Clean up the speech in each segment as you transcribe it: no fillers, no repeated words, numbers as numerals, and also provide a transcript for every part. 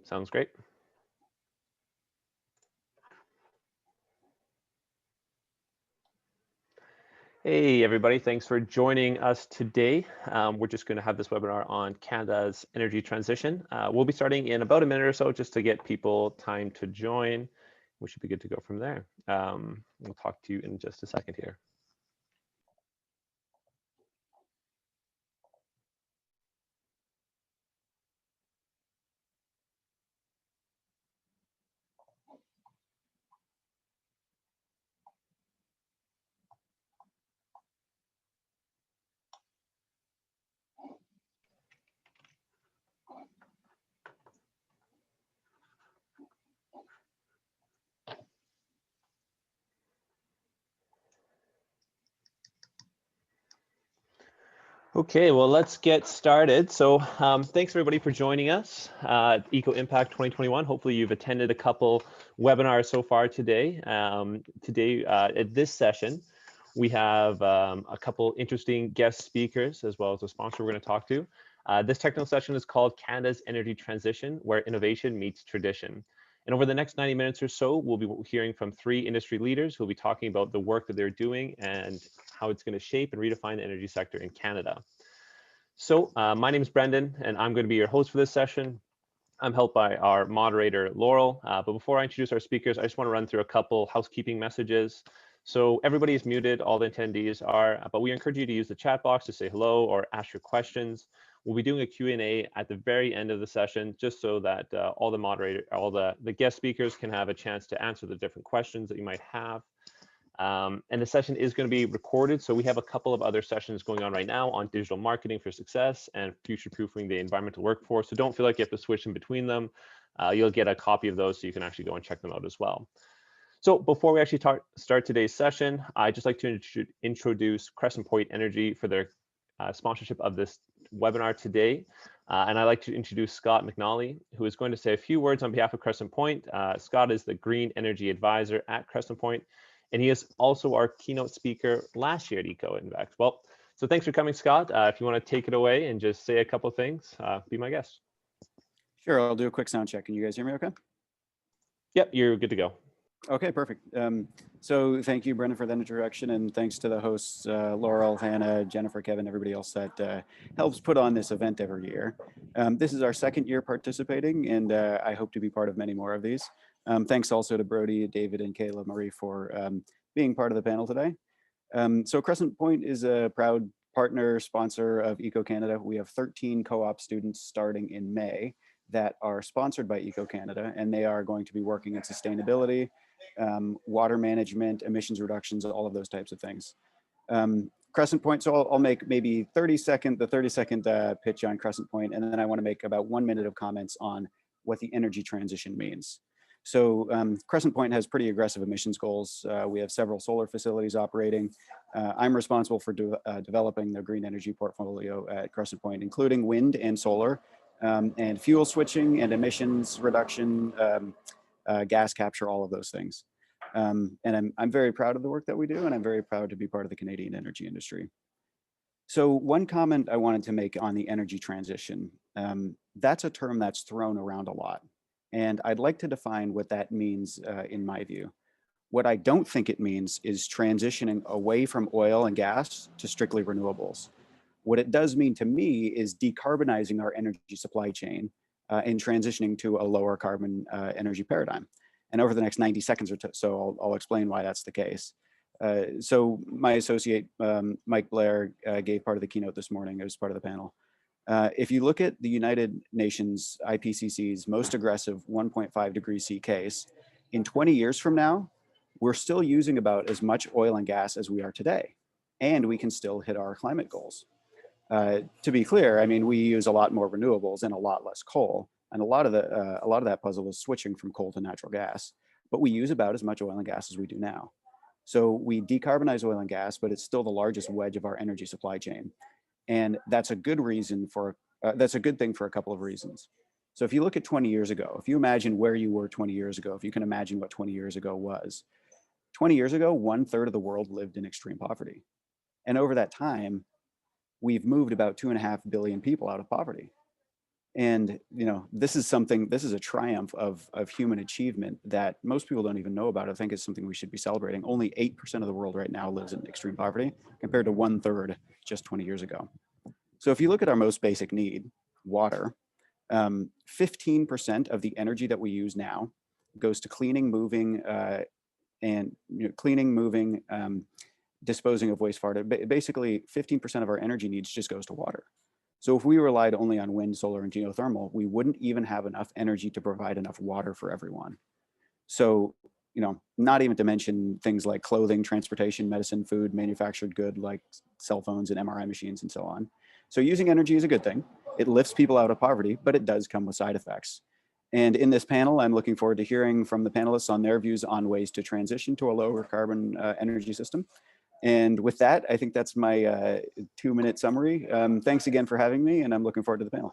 Sounds great. Hey, everybody. Thanks for joining us today. We're just going to have this webinar on Canada's energy transition. We'll be starting in about a minute or so just to get people time to join. We should be good to go from there. We'll talk to you in just a second here. Okay, well, let's get started. So thanks everybody for joining us, Eco Impact 2021. Hopefully you've attended a couple webinars so far today. At this session, we have a couple interesting guest speakers as well as a sponsor we're going to talk to. This technical session is called Canada's Energy Transition, where innovation meets tradition. And over the next 90 minutes or so, we'll be hearing from 3 industry leaders who will be talking about the work that they're doing and how it's going to shape and redefine the energy sector in Canada. So my name is Brendan, and I'm going to be your host for this session. I'm helped by our moderator, Laurel. But before I introduce our speakers, I just want to run through a couple housekeeping messages. So everybody is muted, all the attendees are, but we encourage you to use the chat box to say hello or ask your questions. We'll be doing a Q&A at the very end of the session, just so that all the guest speakers can have a chance to answer the different questions that you might have. And the session is going to be recorded. So we have a couple of other sessions going on right now on digital marketing for success and future-proofing the environmental workforce. So don't feel like you have to switch in between them. You'll get a copy of those so you can actually go and check them out as well. So before we actually start today's session, I'd just like to introduce Crescent Point Energy for their sponsorship of this webinar today. And I'd like to introduce Scott McNally, who is going to say a few words on behalf of Crescent Point. Scott is the Green Energy Advisor at Crescent Point, and he is also our keynote speaker last year at Eco Impact. Well, so thanks for coming, Scott. If you want to take it away and just say a couple of things, be my guest. Sure, I'll do a quick sound check. Can you guys hear me okay? Yep, you're good to go. Okay, perfect. So thank you, Brendan, for that introduction, and thanks to the hosts, Laurel, Hannah, Jennifer, Kevin, everybody else that helps put on this event every year. This is our 2nd year participating, and I hope to be part of many more of these. Thanks also to Brody, David, and Kayla Marie for being part of the panel today. So Crescent Point is a proud partner sponsor of Eco Canada. We have 13 co-op students starting in May that are sponsored by Eco Canada, and they are going to be working in sustainability, water management, emissions reductions, all of those types of things. Crescent Point, so I'll make maybe the 30-second pitch on Crescent Point, and then I want to make about 1 minute of comments on what the energy transition means. So Crescent Point has pretty aggressive emissions goals. We have several solar facilities operating. I'm responsible for developing the green energy portfolio at Crescent Point, including wind and solar, and fuel switching and emissions reduction, gas capture, all of those things. And I'm very proud of the work that we do, and I'm very proud to be part of the Canadian energy industry. So one comment I wanted to make on the energy transition, that's a term that's thrown around a lot. And I'd like to define what that means in my view. What I don't think it means is transitioning away from oil and gas to strictly renewables. What it does mean to me is decarbonizing our energy supply chain and transitioning to a lower carbon energy paradigm. And over the next 90 seconds or so, I'll explain why that's the case. So my associate, Mike Blair, gave part of the keynote this morning as part of the panel. If you look at the United Nations IPCC's most aggressive 1.5 degrees C case, in 20 years from now, we're still using about as much oil and gas as we are today, and we can still hit our climate goals. To be clear, I mean, we use a lot more renewables and a lot less coal, and a lot of that puzzle is switching from coal to natural gas, but we use about as much oil and gas as we do now. So we decarbonize oil and gas, but it's still the largest wedge of our energy supply chain. And that's a good reason for, that's a good thing for a couple of reasons. So if you look at 20 years ago, if you imagine where you were 20 years ago, if you can imagine what 20 years ago was, 20 years ago, 1/3 of the world lived in extreme poverty. And over that time, we've moved about 2.5 billion people out of poverty. And this is a triumph of human achievement that most people don't even know about. I think it's something we should be celebrating. Only 8% of the world right now lives in extreme poverty, compared to 1/3 just 20 years ago. So if you look at our most basic need, water, 15% of the energy that we use now goes to cleaning, moving, disposing of wastewater. Basically, 15% of our energy needs just goes to water. So if we relied only on wind, solar, and geothermal, we wouldn't even have enough energy to provide enough water for everyone. So, not even to mention things like clothing, transportation, medicine, food, manufactured good like cell phones and MRI machines and so on. So using energy is a good thing. It lifts people out of poverty, but it does come with side effects. And in this panel, I'm looking forward to hearing from the panelists on their views on ways to transition to a lower carbon energy system. And with that, I think that's my 2-minute summary. Thanks again for having me, and I'm looking forward to the panel.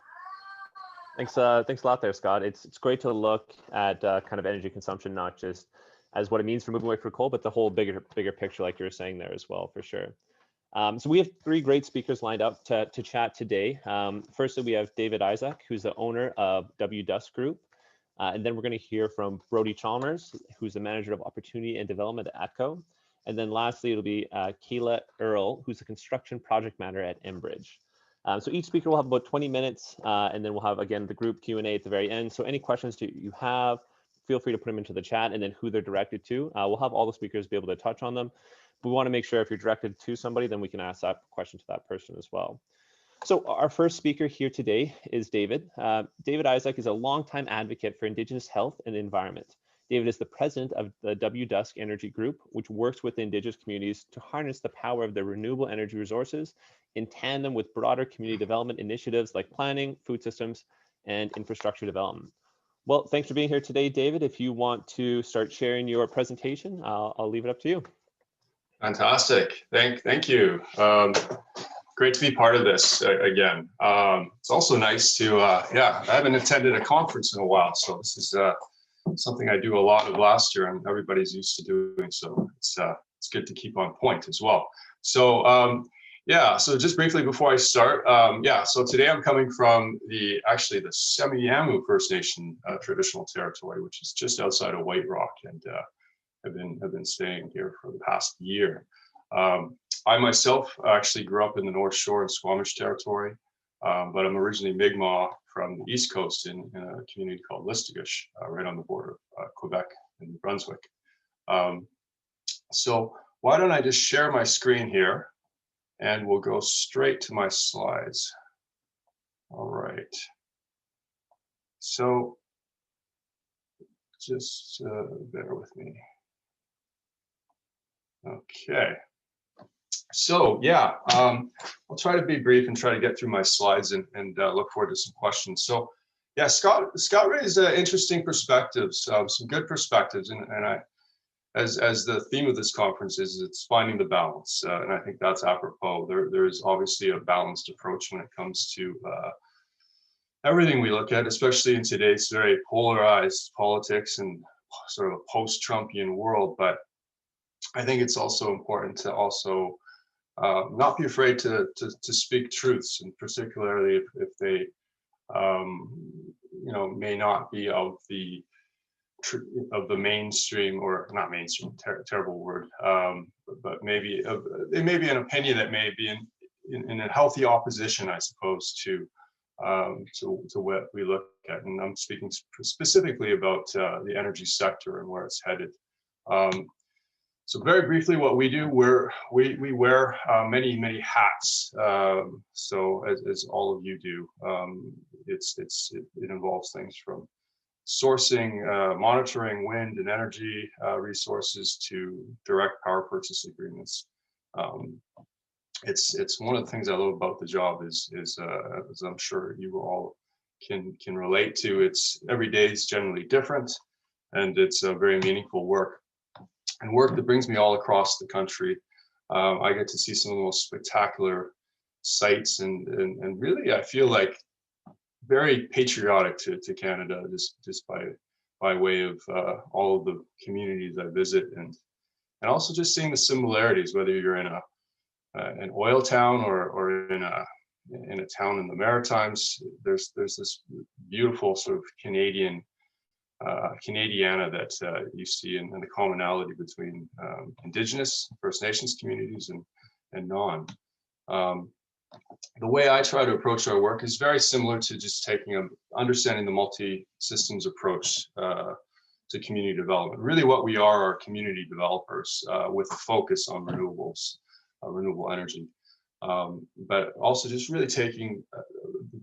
Thanks a lot there, Scott. It's great to look at kind of energy consumption, not just as what it means for moving away from coal, but the whole bigger picture, like you were saying there as well, for sure. So we have 3 great speakers lined up to chat today. Firstly, we have David Isaac, who's the owner of WDUSK Group. And then we're going to hear from Brodie Chalmers, who's the manager of opportunity and development at ATCO. And then lastly, it'll be Kayla Earl, who's the construction project manager at Enbridge. So each speaker will have about 20 minutes, and then we'll have, again, the group Q&A at the very end. So any questions you have, feel free to put them into the chat, and then who they're directed to. We'll have all the speakers be able to touch on them. But we want to make sure if you're directed to somebody, then we can ask that question to that person as well. So our first speaker here today is David. David Isaac is a longtime advocate for Indigenous health and environment. David is the president of the WDUSK Energy Group, which works with the Indigenous communities to harness the power of their renewable energy resources in tandem with broader community development initiatives like planning, food systems, and infrastructure development. Well, thanks for being here today, David. If you want to start sharing your presentation, I'll leave it up to you. Fantastic. Thank you. Great to be part of this again. It's also nice to, I haven't attended a conference in a while, so this is something I do a lot of last year, and everybody's used to doing, so it's good to keep on point as well. So so just briefly before I start, so today I'm coming from the Semiahmoo First Nation traditional territory, which is just outside of White Rock, and I've been staying here for the past year. I myself actually grew up in the North Shore in Squamish territory, but I'm originally Mi'kmaq from the East Coast in a community called Listugush, right on the border of Quebec and New Brunswick. So why don't I just share my screen here, and we'll go straight to my slides. All right. So just bear with me. Okay. So I'll try to be brief and try to get through my slides and look forward to some questions. So Scott raised interesting perspectives, some good perspectives, and I, as the theme of this conference is, it's finding the balance, and I think that's apropos. There is obviously a balanced approach when it comes to everything we look at, especially in today's very polarized politics and sort of a post-Trumpian world. But I think it's also important to also not be afraid to speak truths, and particularly if they may not be of the mainstream, or not mainstream, terrible word, but maybe it may be an opinion that may be in a healthy opposition, I suppose, to what we look at. And I'm speaking specifically about the energy sector and where it's headed. So very briefly, what we do, we wear many hats. So as all of you do, it involves things from sourcing, monitoring wind and energy resources to direct power purchase agreements. It's one of the things I love about the job is as I'm sure you all can relate to. It's every day is generally different, and it's a very meaningful work. And work that brings me all across the country. I get to see some of the most spectacular sights, and really I feel like very patriotic to Canada, just by way of all of the communities I visit, and also just seeing the similarities, whether you're in an oil town or in a in a town in the Maritimes. There's this beautiful sort of Canadiana that you see in the commonality between Indigenous First Nations communities and non. The way I try to approach our work is very similar to just understanding the multi-systems approach to community development. Really what we are community developers with a focus on renewables, renewable energy. But also just really taking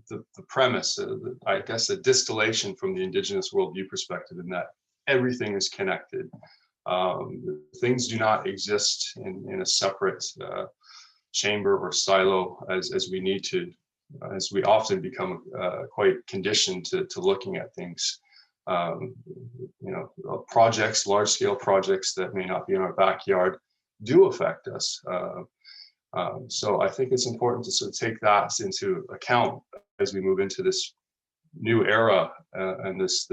the premise, I guess a distillation from the Indigenous worldview perspective, in that everything is connected. Things do not exist in a separate chamber or silo as we need to, as we often become quite conditioned to looking at things. Projects, large-scale projects that may not be in our backyard do affect us. So I think it's important to sort of take that into account as we move into this new era and this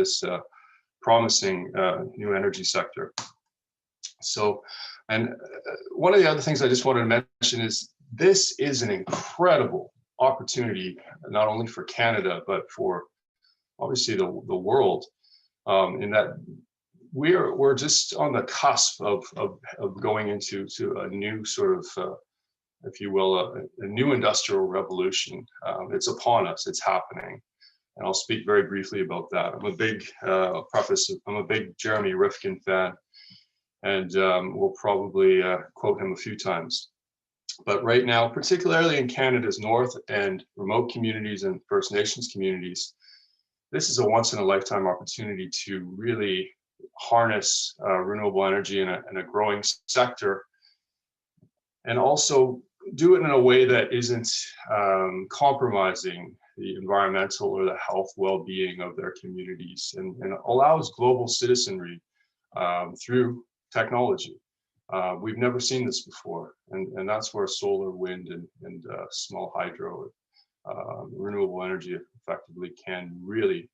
promising new energy sector. So, and one of the other things I just wanted to mention is this is an incredible opportunity, not only for Canada, but for obviously the world, in that we're just on the cusp of going into a new sort of, if you will, a new industrial revolution. It's upon us, it's happening. And I'll speak very briefly about that. I'm a big, I'm a big Jeremy Rifkin fan, and we'll probably quote him a few times. But right now, particularly in Canada's north and remote communities and First Nations communities, this is a once in a lifetime opportunity to really harness renewable energy in a growing sector, and also do it in a way that isn't compromising the environmental or the health well-being of their communities, and allows global citizenry through technology. We've never seen this before, and that's where solar, wind, and small hydro, renewable energy effectively can really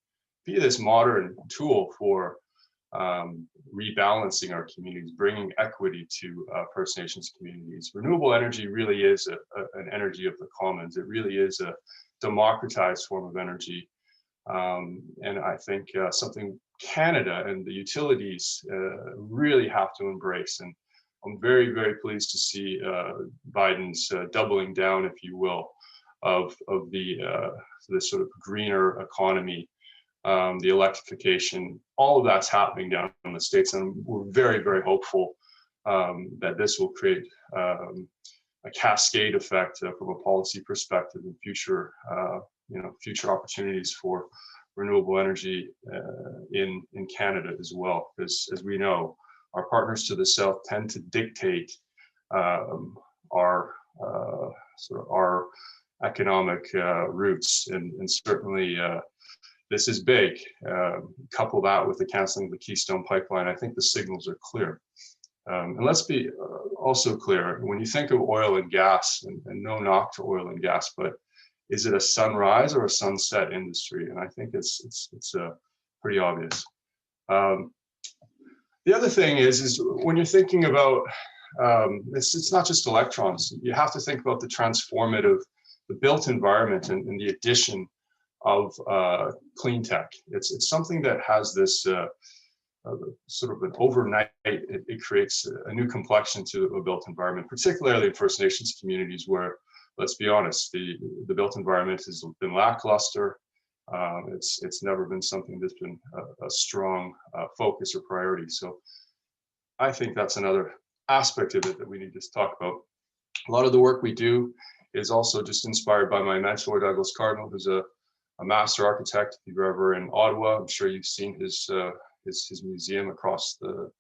be this modern tool for rebalancing our communities, bringing equity to First Nations communities. Renewable energy really is an energy of the commons. It really is a democratized form of energy. And I think something Canada and the utilities really have to embrace. And I'm very, very pleased to see Biden's doubling down, if you will, of the sort of greener economy, the electrification. All of that's happening down in the States, and we're very, very hopeful that this will create a cascade effect from a policy perspective in future, future opportunities for renewable energy in Canada as well. Because as we know, our partners to the south tend to dictate our economic routes, and certainly this is big. Couple that with the canceling of the Keystone Pipeline, I think the signals are clear. And let's be also clear, when you think of oil and gas, and no knock to oil and gas, but is it a sunrise or a sunset industry? And I think it's pretty obvious. The other thing is when you're thinking about, it's not just electrons. You have to think about the transformative, the built environment, and the addition of clean tech. It's something that has this sort of an overnight, it creates a new complexion to a built environment, particularly in First Nations communities where, let's be honest, the built environment has been lackluster. It's never been something that's been a strong focus or priority. So I think that's another aspect of it that we need to talk about. A lot of the work we do is also just inspired by my mentor, Douglas Cardinal, who's a master architect. If you're ever in Ottawa, I'm sure you've seen his museum across the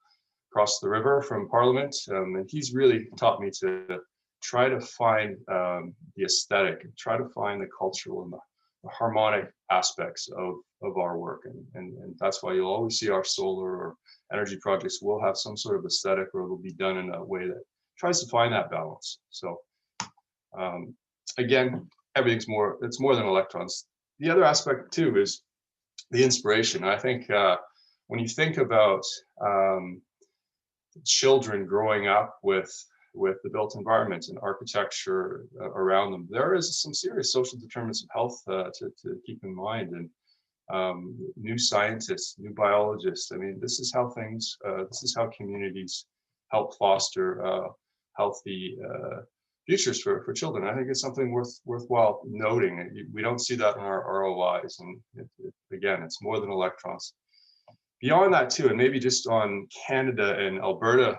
river from Parliament. And he's really taught me to try to find the aesthetic, try to find the cultural and the harmonic aspects of our work. And that's why you'll always see our solar or energy projects will have some sort of aesthetic, or it'll be done in a way that tries to find that balance. So again, it's more than electrons. The other aspect too is the inspiration. I think when you think about children growing up with with the built environment and architecture around them. There is some serious social determinants of health to keep in mind, and new scientists, new biologists. I mean, this is how things, this is how communities help foster healthy futures for children. I think it's something worthwhile noting. We don't see that in our ROIs, and again, it's more than electrons. Beyond that too, and maybe just on Canada and Alberta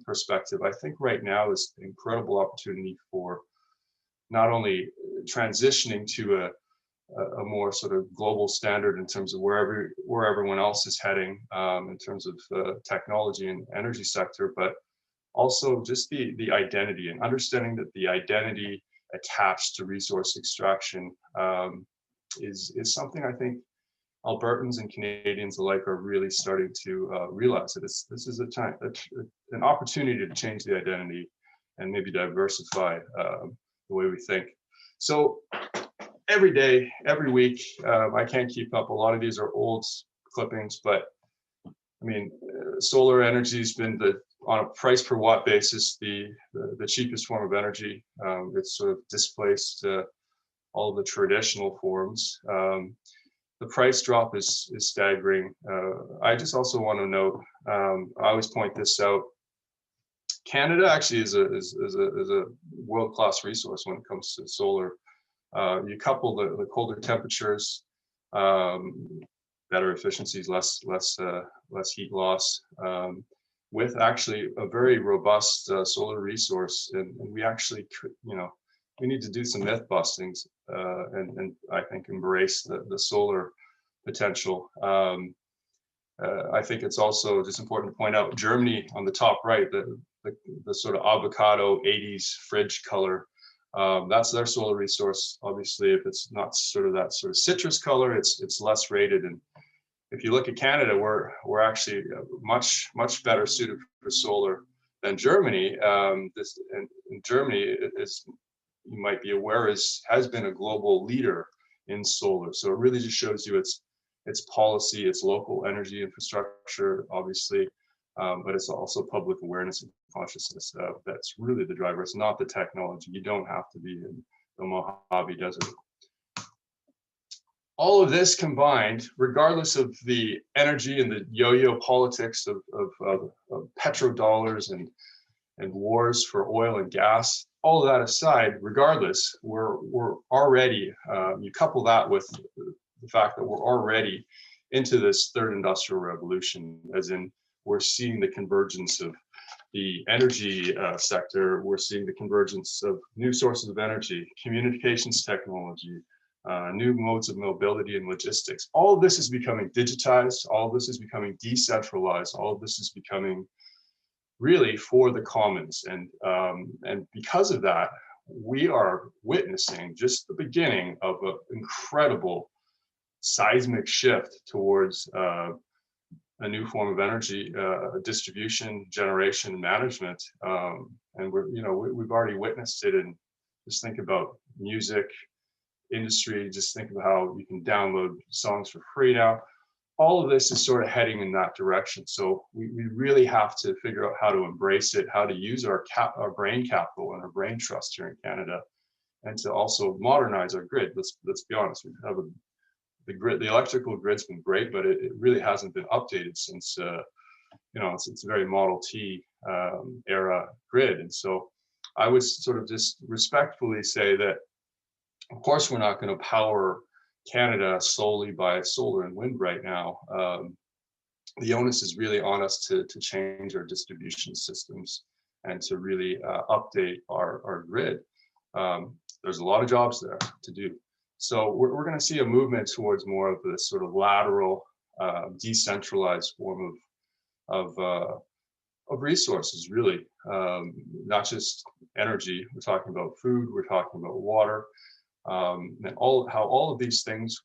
perspective, I think right now is an incredible opportunity for not only transitioning to a more sort of global standard in terms of where everyone else is heading in terms of technology and energy sector, but also just the identity and understanding that the identity attached to resource extraction is something I think Albertans and Canadians alike are really starting to realize that this is an opportunity to change the identity and maybe diversify the way we think. So every day, every week, I can't keep up. A lot of these are old clippings, but I mean, solar energy has been on a price per watt basis, the cheapest form of energy. It's sort of displaced all the traditional forms. The price drop is staggering. I just also want to note, I always point this out, Canada actually is a world-class resource when it comes to solar. You couple the colder temperatures, better efficiencies, less heat loss, with actually a very robust solar resource, and we actually could, we need to do some myth bustings and I think embrace the solar potential. I think it's also just important to point out Germany on the top right, the sort of avocado 80s fridge color. That's their solar resource. Obviously, if it's not sort of that sort of citrus color, it's less rated. And if you look at Canada, we're actually much better suited for solar than Germany. And Germany is, you might be aware, has been a global leader in solar. So it really just shows you its policy, its local energy infrastructure, obviously, but it's also public awareness and consciousness that's really the driver. It's not the technology. You don't have to be in the Mojave Desert. All of this combined, regardless of the energy and the yo-yo politics of petrodollars and wars for oil and gas, all of that aside, regardless, we're already, you couple that with the fact that we're already into this third industrial revolution, as in we're seeing the convergence of the energy sector, we're seeing the convergence of new sources of energy, communications technology, new modes of mobility and logistics. All of this is becoming digitized, all of this is becoming decentralized, all of this is becoming really for the commons. And because of that, we are witnessing just the beginning of an incredible seismic shift towards a new form of energy distribution, generation, and management. And we've already witnessed it. And just think about music industry, just think of how you can download songs for free now. All of this is sort of heading in that direction. So we really have to figure out how to embrace it, how to use our brain capital and our brain trust here in Canada, and to also modernize our grid. Let's be honest, we have the electrical grid's been great, but it really hasn't been updated since it's a very Model T era grid. And so I would sort of just respectfully say that, of course, we're not going to power Canada solely by solar and wind right now. The onus is really on us to change our distribution systems and to really update our grid. There's a lot of jobs there to do. So we're going to see a movement towards more of this sort of lateral, decentralized form of resources, really. Not just energy. We're talking about food. We're talking about water. And how all of these things,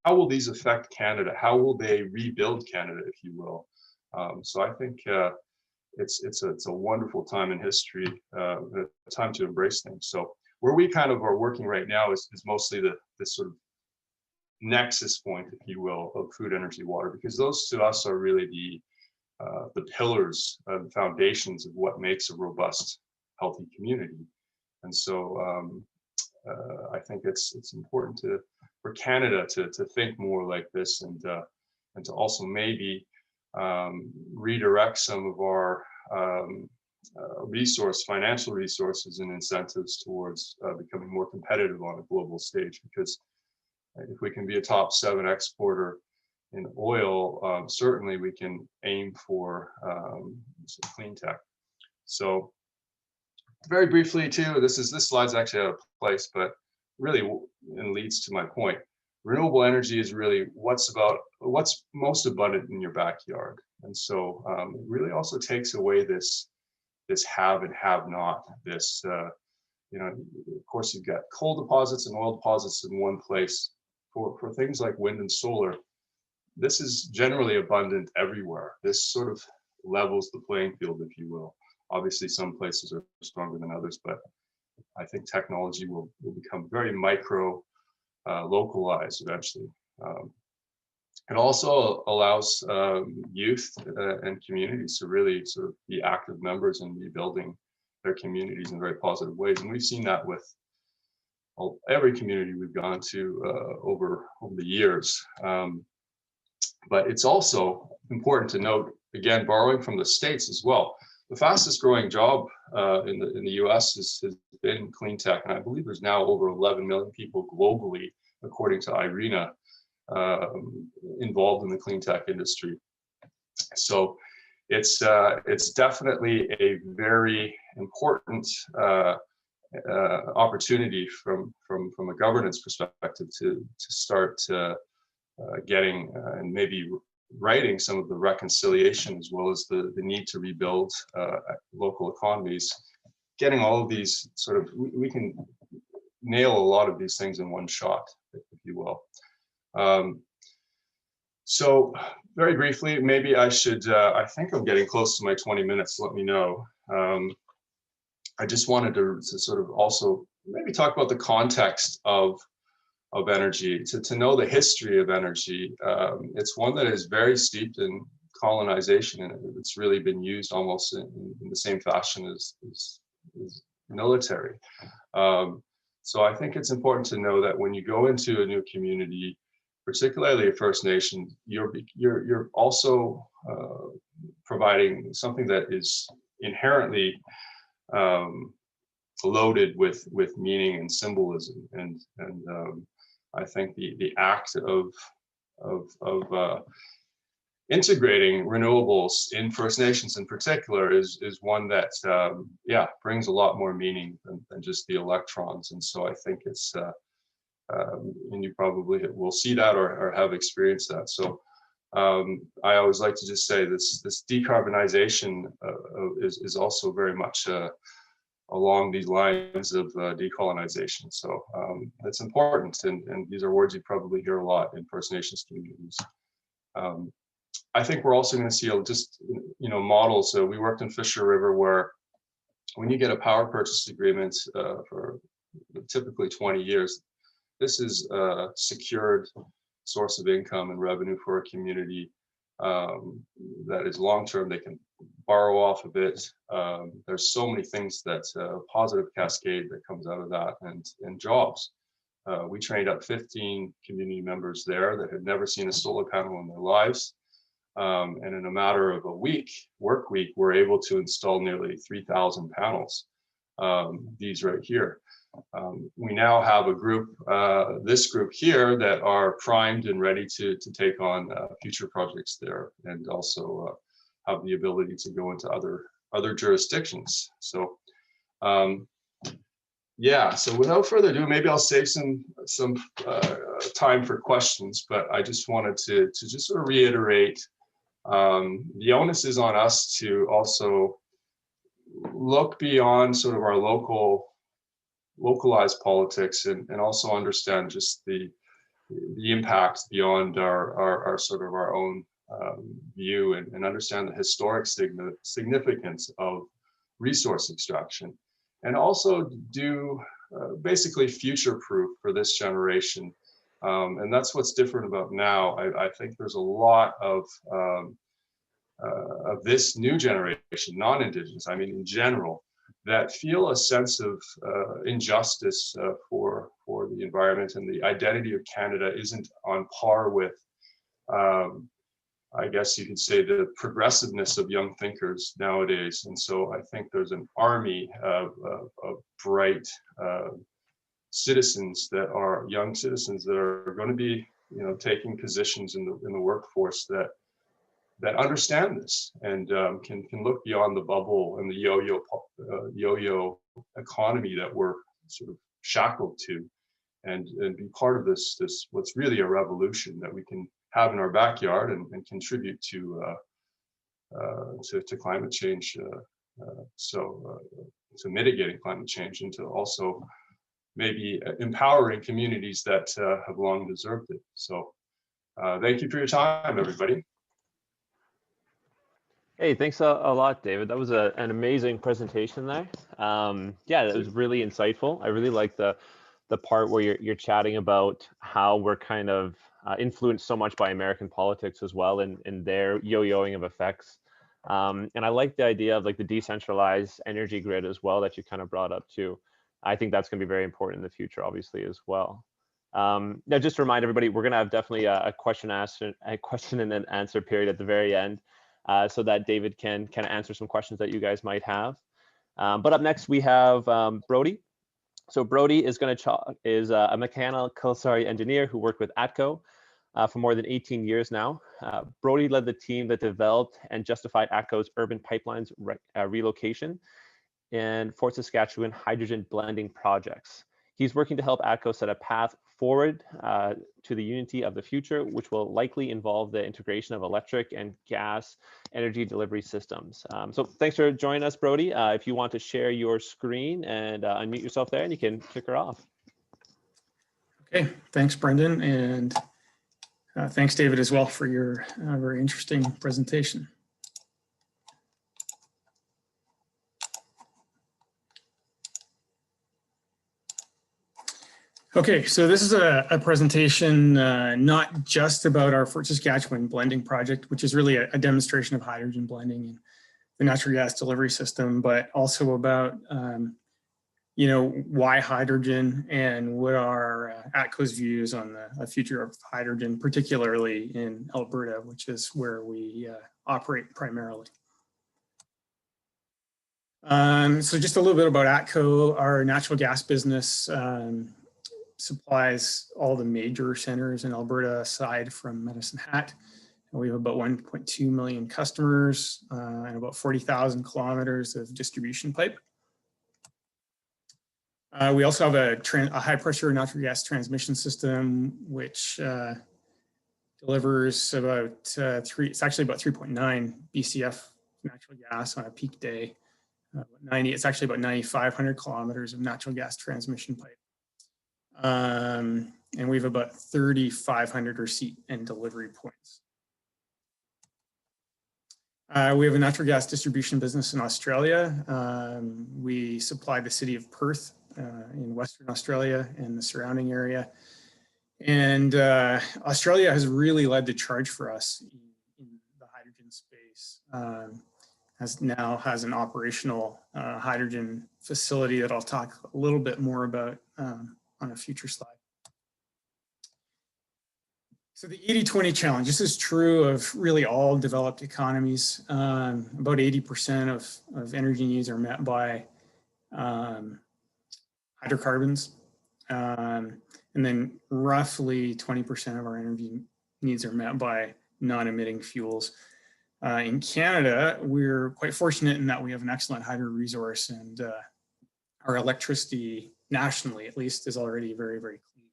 how will these affect Canada? How will they rebuild Canada, if you will? So I think it's a wonderful time in history, a time to embrace things. So where we kind of are working right now is mostly this sort of nexus point, if you will, of food, energy, water, because those to us are really the pillars, the foundations of what makes a robust, healthy community. And so I think it's important for Canada to think more like this, and to also maybe redirect some of our financial resources and incentives towards becoming more competitive on a global stage. Because if we can be a top 7 exporter in oil, certainly we can aim for some clean tech. So very briefly too, this slide's actually out of place, but really and leads to my point. Renewable energy is really what's most abundant in your backyard. And so it really also takes away this have and have not, this, of course you've got coal deposits and oil deposits in one place. For things like wind and solar, this is generally abundant everywhere. This sort of levels the playing field, if you will. Obviously, some places are stronger than others, but I think technology will become very micro localized eventually. It also allows youth and communities to really sort of be active members in rebuilding their communities in very positive ways. And we've seen that with every community we've gone to over the years. But it's also important to note, again, borrowing from the States as well. The fastest growing job in the US has been clean tech. And I believe there's now over 11 million people globally, according to IRENA, involved in the clean tech industry. So it's definitely a very important opportunity from a governance perspective to start getting and maybe writing some of the reconciliation, as well as the need to rebuild local economies. Getting all of these sort of, we can nail a lot of these things in one shot, if you will. So very briefly, maybe I should, I think I'm getting close to my 20 minutes, let me know. I just wanted to sort of also maybe talk about the context of energy, to know the history of energy. It's one that is very steeped in colonization, and it's really been used almost in the same fashion as military. So I think it's important to know that when you go into a new community, particularly a First Nation, you're also providing something that is inherently loaded with meaning and symbolism, and I think the act of integrating renewables in First Nations in particular is one that brings a lot more meaning than just the electrons. And so I think it's and you probably will see that or have experienced that. So I always like to just say this decarbonization is also very much along these lines of decolonization. So that's important, and these are words you probably hear a lot in First Nations communities. I think we're also going to see models. So we worked in Fisher River, where when you get a power purchase agreement for typically 20 years, this is a secured source of income and revenue for a community that is long-term. They can borrow off of it. There's so many things that positive cascade that comes out of that, and jobs. We trained up 15 community members there that had never seen a solar panel in their lives. And in a matter of a work week, we're able to install nearly 3,000 panels. These right here. We now have a group, this group here, that are primed and ready to take on future projects there, and also have the ability to go into other jurisdictions. So so without further ado, maybe I'll save some time for questions, but I just wanted to just sort of reiterate, the onus is on us to also look beyond sort of our localized politics, and also understand just the impact beyond our sort of our own view, and understand the historic significance of resource extraction, and also do basically future-proof for this generation. And that's what's different about now. I think there's a lot of of this new generation, non-Indigenous, I mean in general, that feel a sense of injustice for the environment, and the identity of Canada isn't on par with, I guess you could say, the progressiveness of young thinkers nowadays. And so I think there's an army of bright citizens, that are young citizens, that are going to be, taking positions in the workforce that understand this, and can look beyond the bubble and the yo-yo economy that we're sort of shackled to, and be part of this what's really a revolution that we can have in our backyard, and contribute to climate change, to mitigating climate change, and to also maybe empowering communities that have long deserved it. So thank you for your time, everybody. Hey, thanks a lot, David. That was an amazing presentation there. Yeah, that was really insightful. I really like the part where you're chatting about how we're kind of influenced so much by American politics as well, and their yo-yoing of effects. And I like the idea of like the decentralized energy grid as well that you kind of brought up too. I think that's going to be very important in the future, obviously, as well. Now, just to remind everybody, we're going to have definitely a question and an answer period at the very end, so that David can kind of answer some questions that you guys might have. But up next, we have Brody. So Brody is a mechanical engineer who worked with ATCO for more than 18 years now. Brody led the team that developed and justified ATCO's urban pipelines relocation and Fort Saskatchewan hydrogen blending projects. He's working to help ATCO set a path forward to the unity of the future, which will likely involve the integration of electric and gas energy delivery systems. So thanks for joining us, Brody. If you want to share your screen and unmute yourself there, and you can kick her off. Okay, thanks, Brendan, and thanks, David, as well, for your very interesting presentation. Okay, so this is a presentation not just about our Fort Saskatchewan blending project, which is really a demonstration of hydrogen blending in the natural gas delivery system, but also about why hydrogen and what are ATCO's views on the future of hydrogen, particularly in Alberta, which is where we operate primarily. So just a little bit about ATCO. Our natural gas business supplies all the major centers in Alberta aside from Medicine Hat. And we have about 1.2 million customers and about 40,000 kilometers of distribution pipe. We also have a high pressure natural gas transmission system, which delivers about it's actually about 3.9 BCF natural gas on a peak day. It's actually about 9,500 kilometers of natural gas transmission pipe. And we have about 3,500 receipt and delivery points. We have a natural gas distribution business in Australia. We supply the city of Perth in Western Australia and the surrounding area. And Australia has really led the charge for us in the hydrogen space. Now has an operational hydrogen facility that I'll talk a little bit more about on a future slide. So the 80-20 challenge, this is true of really all developed economies. About 80% of energy needs are met by hydrocarbons. And then roughly 20% of our energy needs are met by non-emitting fuels. In Canada, we're quite fortunate in that we have an excellent hydro resource, and our electricity nationally, at least, is already very, very clean.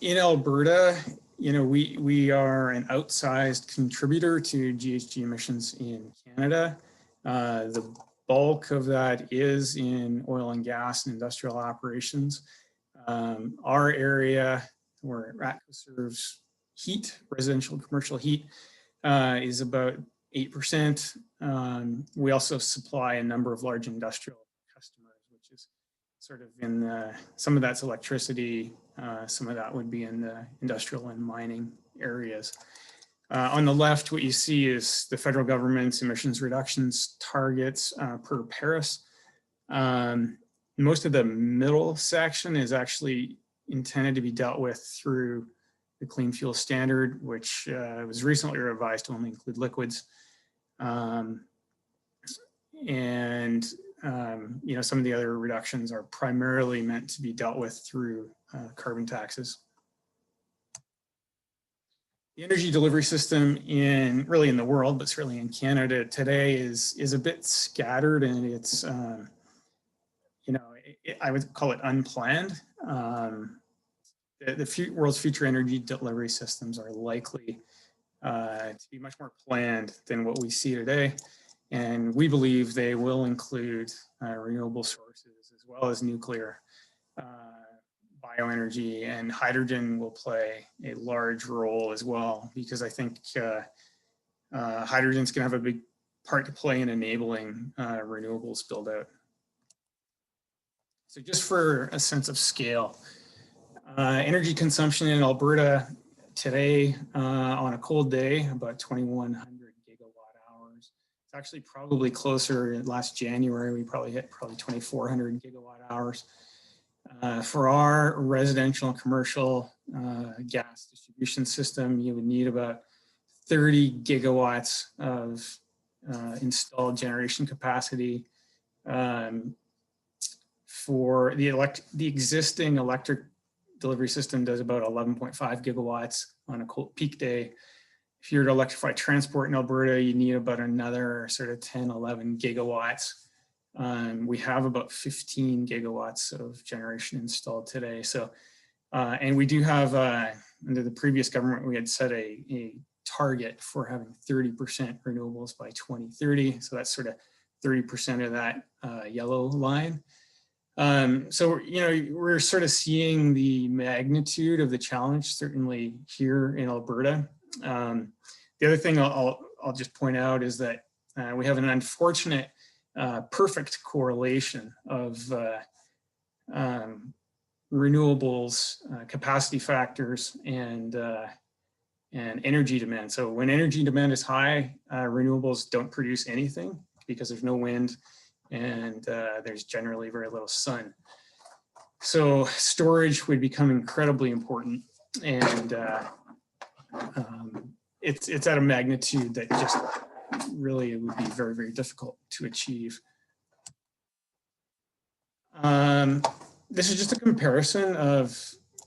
In Alberta, we are an outsized contributor to GHG emissions in Canada. The bulk of that is in oil and gas and industrial operations. Our area, where ATCO serves heat, residential commercial heat, is about 8%. We also supply a number of large industrial customers, which is sort of in some of that's electricity, some of that would be in the industrial and mining areas. On the left, what you see is the federal government's emissions reductions targets per Paris. Most of the middle section is actually intended to be dealt with through the Clean Fuel Standard, which was recently revised to only include liquids. You know, some of the other reductions are primarily meant to be dealt with through carbon taxes. The energy delivery system really in the world, but certainly in Canada today is a bit scattered, and it's, you know, I would call it unplanned. The world's future energy delivery systems are likely to be much more planned than what we see today. And we believe they will include renewable sources as well as nuclear, bioenergy, and hydrogen will play a large role as well, because I think hydrogen's going to have a big part to play in enabling renewables build out. So just for a sense of scale, energy consumption in Alberta today on a cold day, about 2,100 gigawatt hours. It's actually probably closer. Last January, we probably hit 2,400 gigawatt hours. For our residential and commercial gas distribution system, you would need about 30 gigawatts of installed generation capacity. For the existing electric delivery system does about 11.5 gigawatts on a cold peak day. If you were to electrify transport in Alberta, you need about another sort of 10, 11 gigawatts. We have about 15 gigawatts of generation installed today. So, and we do have, under the previous government, we had set a target for having 30% renewables by 2030. So that's sort of 30% of that yellow line. So, you know, we're sort of seeing the magnitude of the challenge, certainly here in Alberta. The other thing I'll just point out is that we have an unfortunate perfect correlation of renewables capacity factors and energy demand. So when energy demand is high, renewables don't produce anything because there's no wind and there's generally very little sun. So storage would become incredibly important, and it's at a magnitude that just really it would be very, very difficult to achieve. This is just a comparison of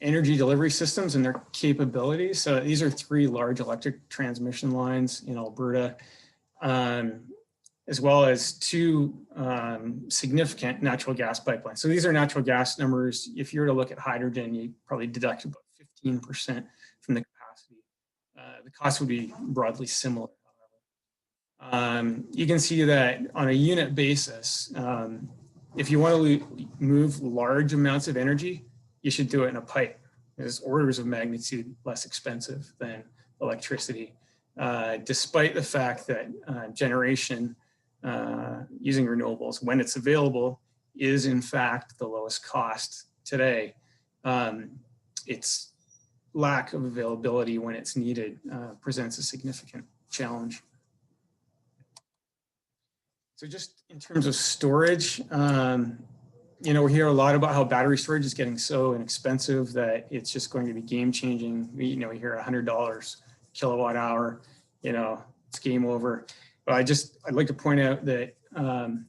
energy delivery systems and their capabilities. So these are 3 large electric transmission lines in Alberta, as well as 2 significant natural gas pipelines. So these are natural gas numbers. If you were to look at hydrogen, you probably deduct about 15% from the capacity. The cost would be broadly similar. You can see that on a unit basis, if you want to move large amounts of energy, you should do it in a pipe. It's orders of magnitude less expensive than electricity, despite the fact that generation using renewables, when it's available, is in fact the lowest cost today. Its lack of availability when it's needed presents a significant challenge. So just in terms of storage, you know, we hear a lot about how battery storage is getting so inexpensive that it's just going to be game changing. We hear $100 kilowatt hour, you know, it's game over. But I'd like to point out that the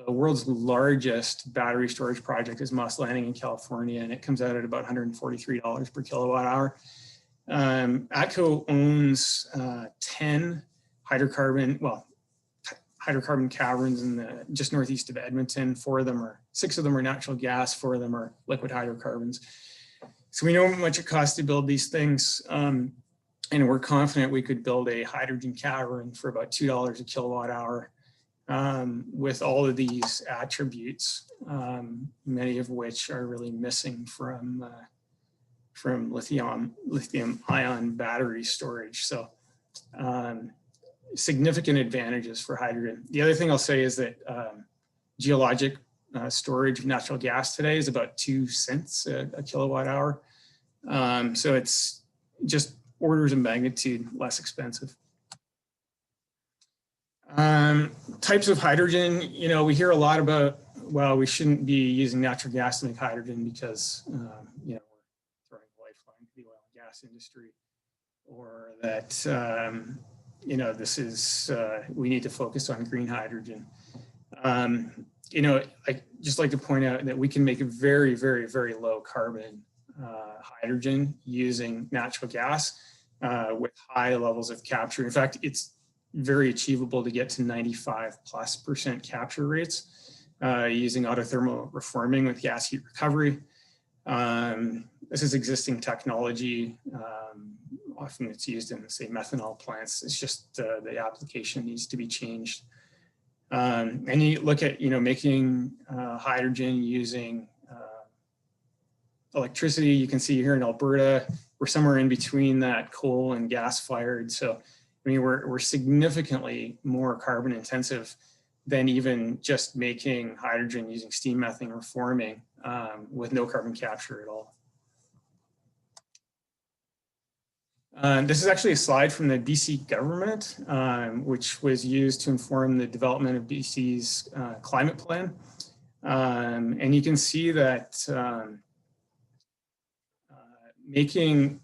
world's largest battery storage project is Moss Landing in California, and it comes out at about $143 per kilowatt hour. ATCO owns 10 hydrocarbon caverns in just northeast of Edmonton. 6 of them are natural gas, 4 of them are liquid hydrocarbons. So we know how much it costs to build these things. And we're confident we could build a hydrogen cavern for about $2 a kilowatt hour with all of these attributes, many of which are really missing from lithium ion battery storage. So significant advantages for hydrogen. The other thing I'll say is that geologic storage of natural gas today is about 2 cents a kilowatt hour. So it's just orders of magnitude less expensive. Types of hydrogen, you know, we hear a lot about, well, we shouldn't be using natural gas to make hydrogen because, you know, we're throwing a lifeline to the oil and gas industry, or that, you know, this is, we need to focus on green hydrogen. You know, I just like to point out that we can make a very, very, very low carbon hydrogen using natural gas with high levels of capture. In fact, it's very achievable to get to 95+% capture rates using autothermal reforming with gas heat recovery. This is existing technology. Often it's used in, say, methanol plants. It's just the application needs to be changed. And you look at, you know, making hydrogen using electricity. You can see here in Alberta, we're somewhere in between that coal and gas fired. So, I mean, we're significantly more carbon intensive than even just making hydrogen using steam methane reforming with no carbon capture at all. This is actually a slide from the BC government, which was used to inform the development of BC's climate plan. And you can see that making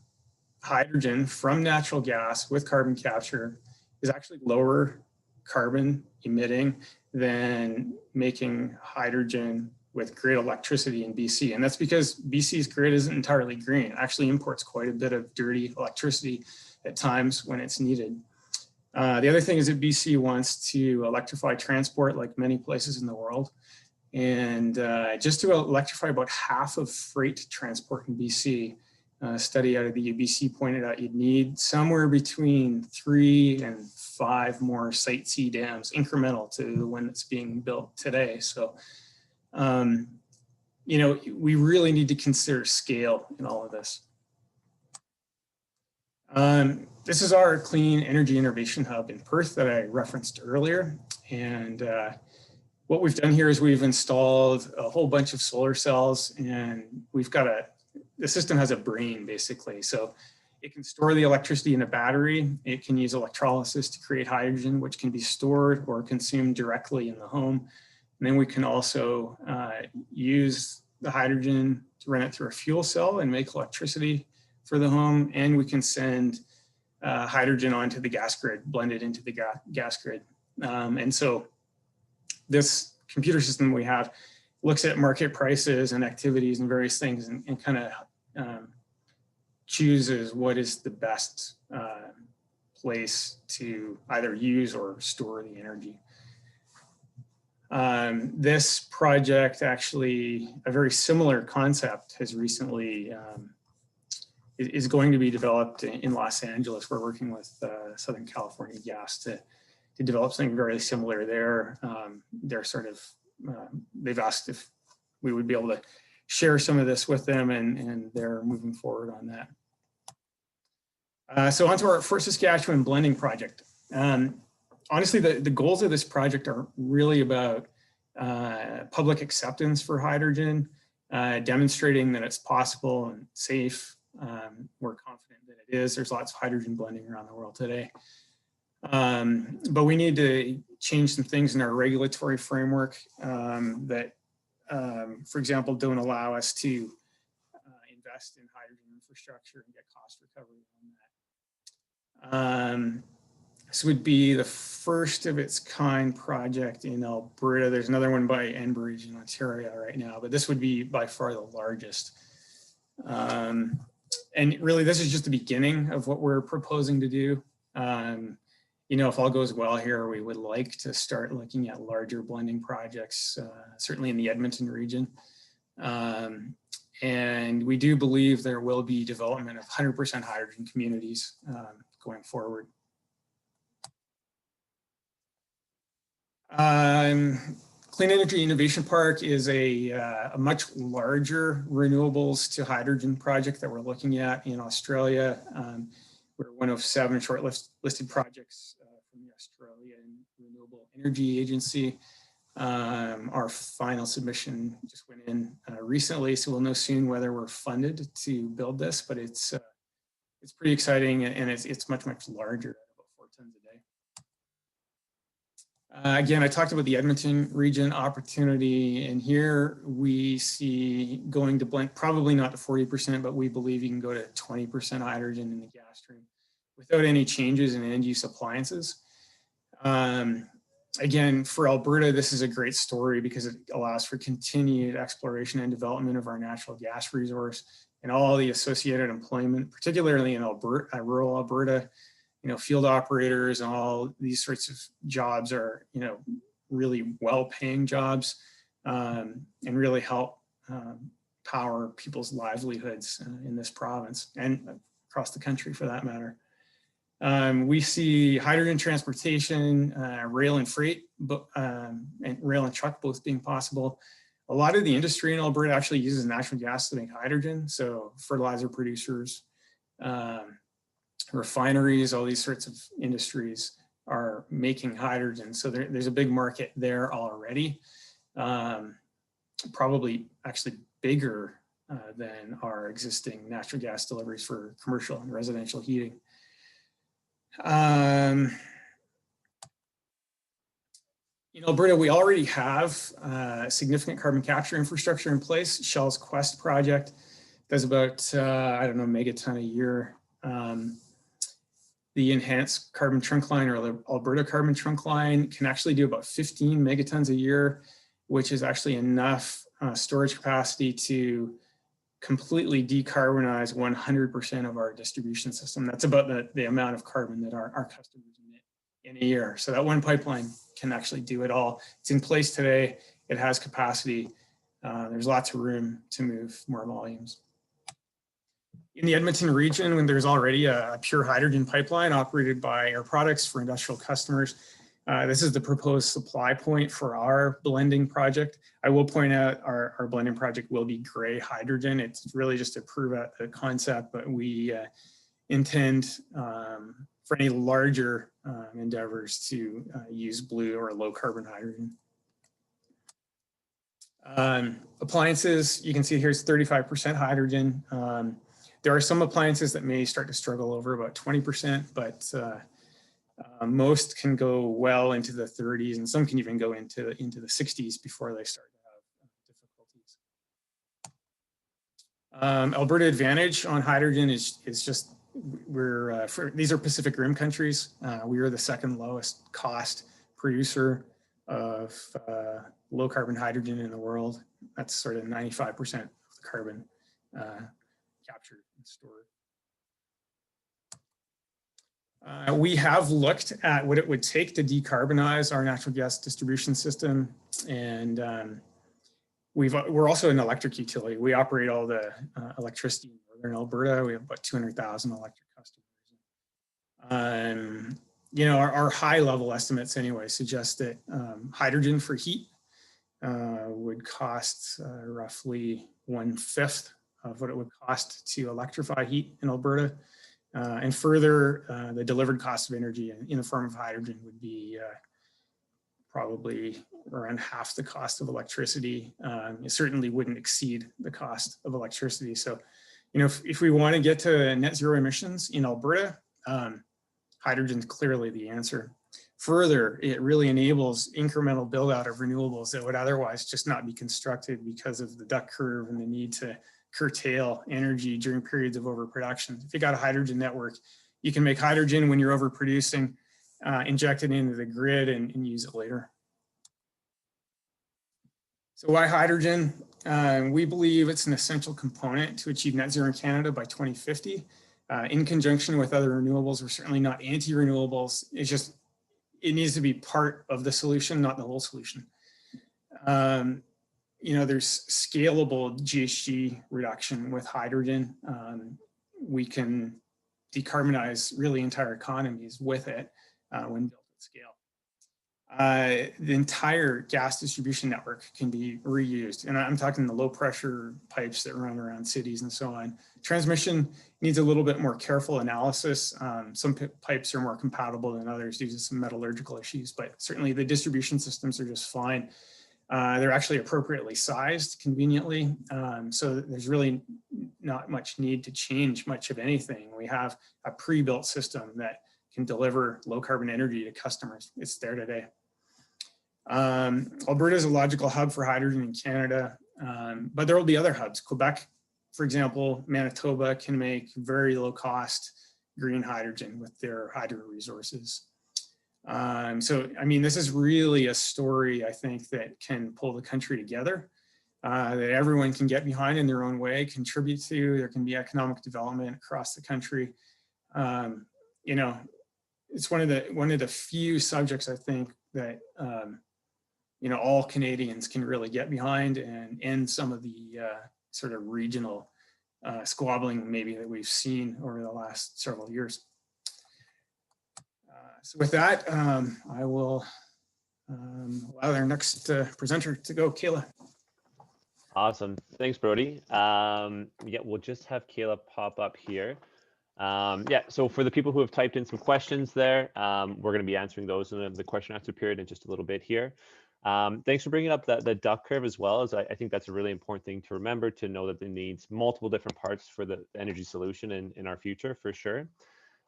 hydrogen from natural gas with carbon capture is actually lower carbon emitting than making hydrogen with grid electricity in BC. And that's because BC's grid isn't entirely green. It actually imports quite a bit of dirty electricity at times when it's needed. The other thing is that BC wants to electrify transport like many places in the world. And just to electrify about half of freight transport in BC, a study out of the UBC pointed out you'd need somewhere between 3 and 5 more Site C dams, incremental to the one that's being built today. So, you know, we really need to consider scale in all of this. This is our Clean Energy Innovation Hub in Perth that I referenced earlier. And what we've done here is we've installed a whole bunch of solar cells, and we've got the system has a brain basically. So it can store the electricity in a battery. It can use electrolysis to create hydrogen, which can be stored or consumed directly in the home. And then we can also use the hydrogen to run it through a fuel cell and make electricity for the home. And we can send hydrogen onto the gas grid, blend it into the gas grid. And so this computer system we have looks at market prices and activities and various things and kind of chooses what is the best place to either use or store the energy. This project, actually, a very similar concept has recently, is going to be developed in Los Angeles. We're working with Southern California Gas to develop something very similar there. They're sort of, they've asked if we would be able to share some of this with them, and they're moving forward on that. So onto our Fort Saskatchewan blending project. Honestly, the goals of this project are really about public acceptance for hydrogen, demonstrating that it's possible and safe. We're confident that it is. There's lots of hydrogen blending around the world today. But we need to change some things in our regulatory framework that, for example, don't allow us to invest in hydrogen infrastructure and get cost recovery on that. This would be the first of its kind project in Alberta. There's another one by Enbridge in Ontario right now, but this would be by far the largest. And really, this is just the beginning of what we're proposing to do. You know, if all goes well here, we would like to start looking at larger blending projects, certainly in the Edmonton region. And we do believe there will be development of 100% hydrogen communities going forward. Clean Energy Innovation Park is a much larger renewables to hydrogen project that we're looking at in Australia. We're one of 7 shortlisted projects from the Australian Renewable Energy Agency. Our final submission just went in recently, so we'll know soon whether we're funded to build this, but it's it's pretty exciting, and it's much larger, about 4 tons a day. Again, I talked about the Edmonton region opportunity, and here we see going to blend, probably not to 40%, but we believe you can go to 20% hydrogen in the gas stream without any changes in end use appliances. Again, for Alberta, this is a great story because it allows for continued exploration and development of our natural gas resource and all the associated employment, particularly in Alberta, rural Alberta. You know, field operators and all these sorts of jobs are, you know, really well-paying jobs, and really help power people's livelihoods in this province and across the country for that matter. We see hydrogen transportation, rail and freight, and rail and truck both being possible. A lot of the industry in Alberta actually uses natural gas to make hydrogen. So fertilizer producers, refineries, all these sorts of industries are making hydrogen. So there's a big market there already, probably actually bigger than our existing natural gas deliveries for commercial and residential heating. In Alberta, we already have significant carbon capture infrastructure in place. Shell's Quest project does about, I don't know, megaton a year. The enhanced carbon trunk line, or the Alberta carbon trunk line, can actually do about 15 megatons a year, which is actually enough storage capacity to completely decarbonize 100% of our distribution system. That's about the amount of carbon that our customers emit in a year. So that one pipeline can actually do it all. It's in place today. It has capacity. There's lots of room to move more volumes. In the Edmonton region, when there's already a pure hydrogen pipeline operated by Air Products for industrial customers, this is the proposed supply point for our blending project. I will point out our blending project will be gray hydrogen. It's really just to prove out the concept, but we intend for any larger endeavors to use blue or low carbon hydrogen. Appliances, you can see here's 35% hydrogen. There are some appliances that may start to struggle over about 20%, but most can go well into the 30s, and some can even go into the 60s before they start to have difficulties. Alberta Advantage on hydrogen is just, these are Pacific Rim countries. We are the second lowest cost producer of low carbon hydrogen in the world. That's sort of 95% of the carbon captured and stored. We have looked at what it would take to decarbonize our natural gas distribution system, and we're also an electric utility. We operate all the electricity in northern Alberta. We have about 200,000 electric customers. You know, our high level estimates anyway suggest that hydrogen for heat would cost roughly 1/5 of what it would cost to electrify heat in Alberta. And further, the delivered cost of energy in the form of hydrogen would be probably around half the cost of electricity. It certainly wouldn't exceed the cost of electricity. So, you know, if we want to get to net zero emissions in Alberta, hydrogen is clearly the answer. Further, it really enables incremental build out of renewables that would otherwise just not be constructed because of the duck curve and the need to curtail energy during periods of overproduction. If you got a hydrogen network, you can make hydrogen when you're overproducing, inject it into the grid and use it later. So why hydrogen? We believe it's an essential component to achieve net zero in Canada by 2050. In conjunction with other renewables, we're certainly not anti-renewables. It's just, it needs to be part of the solution, not the whole solution. You know, there's scalable GHG reduction with hydrogen. We can decarbonize really entire economies with it when built at scale. The entire gas distribution network can be reused. And I'm talking the low pressure pipes that run around cities and so on. Transmission needs a little bit more careful analysis. Some pipes are more compatible than others due to some metallurgical issues, but certainly the distribution systems are just fine. They're actually appropriately sized conveniently. So there's really not much need to change much of anything. We have a pre-built system that can deliver low carbon energy to customers. It's there today. Alberta is a logical hub for hydrogen in Canada, but there will be other hubs. Quebec, for example, Manitoba can make very low cost green hydrogen with their hydro resources. So, I mean, this is really a story, I think, that can pull the country together, that everyone can get behind in their own way, contribute to. There can be economic development across the country. You know, it's one of the few subjects, I think, that you know, all Canadians can really get behind and end some of the sort of regional squabbling maybe that we've seen over the last several years. So with that, I will allow our next presenter to go, Kayla. Awesome. Thanks, Brody. Yeah, we'll just have Kayla pop up here. Yeah, so for the people who have typed in some questions there, we're going to be answering those in the question answer period in just a little bit here. Thanks for bringing up the duck curve as well, as I think that's a really important thing to remember, to know that it needs multiple different parts for the energy solution in our future, for sure.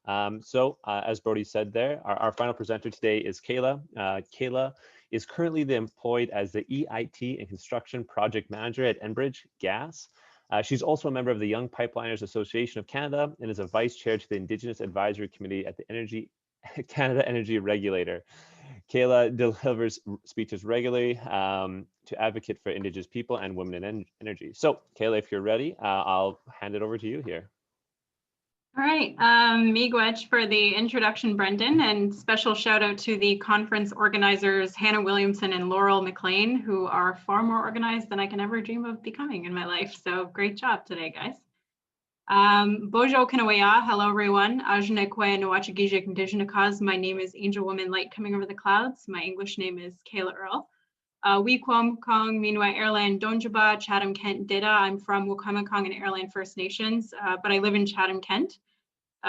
As Brody said there, our final presenter today is Kayla. Kayla is currently employed as the EIT and Construction Project Manager at Enbridge Gas. She's also a member of the Young Pipeliners Association of Canada and is a Vice Chair to the Indigenous Advisory Committee at the Canada Energy Regulator. Kayla delivers speeches regularly to advocate for Indigenous people and women in energy. So Kayla, if you're ready, I'll hand it over to you here. All right, miigwech for the introduction, Brendan, and special shout out to the conference organizers, Hannah Williamson and Laurel McLean, who are far more organized than I can ever dream of becoming in my life. So great job today, guys. Bojo Kanawaya, hello everyone. Ajnekwe Nawachagijik Indigenous. My name is Angel Woman Light Coming Over the Clouds. My English name is Kayla Earl. Wikwam Kong, Minwa Airland, Donjaba, Chatham Kent Dida. I'm from Wikwamikong and Airland First Nations, but I live in Chatham Kent,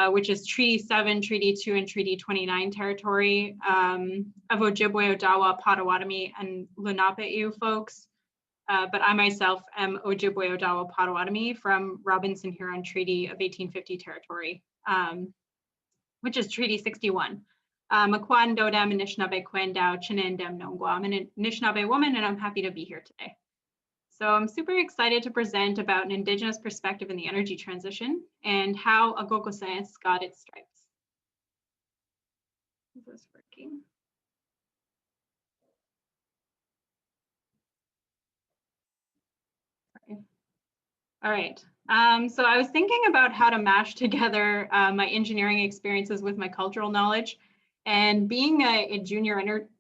which is Treaty 7, Treaty 2, and Treaty 29 territory of Ojibwe, Odawa, Potawatomi, and Lenape folks. But I myself am Ojibwe, Odawa, Potawatomi from Robinson Huron Treaty of 1850 territory, which is Treaty 61. Makwan Dodam Anishinaabe Kwendao Chinandem Nongwa. I'm an Anishinaabe woman and I'm happy to be here today. So I'm super excited to present about an Indigenous perspective in the energy transition and how Agoko science got its stripes. Is this working? Okay. All right. So I was thinking about how to mash together my engineering experiences with my cultural knowledge. And being a junior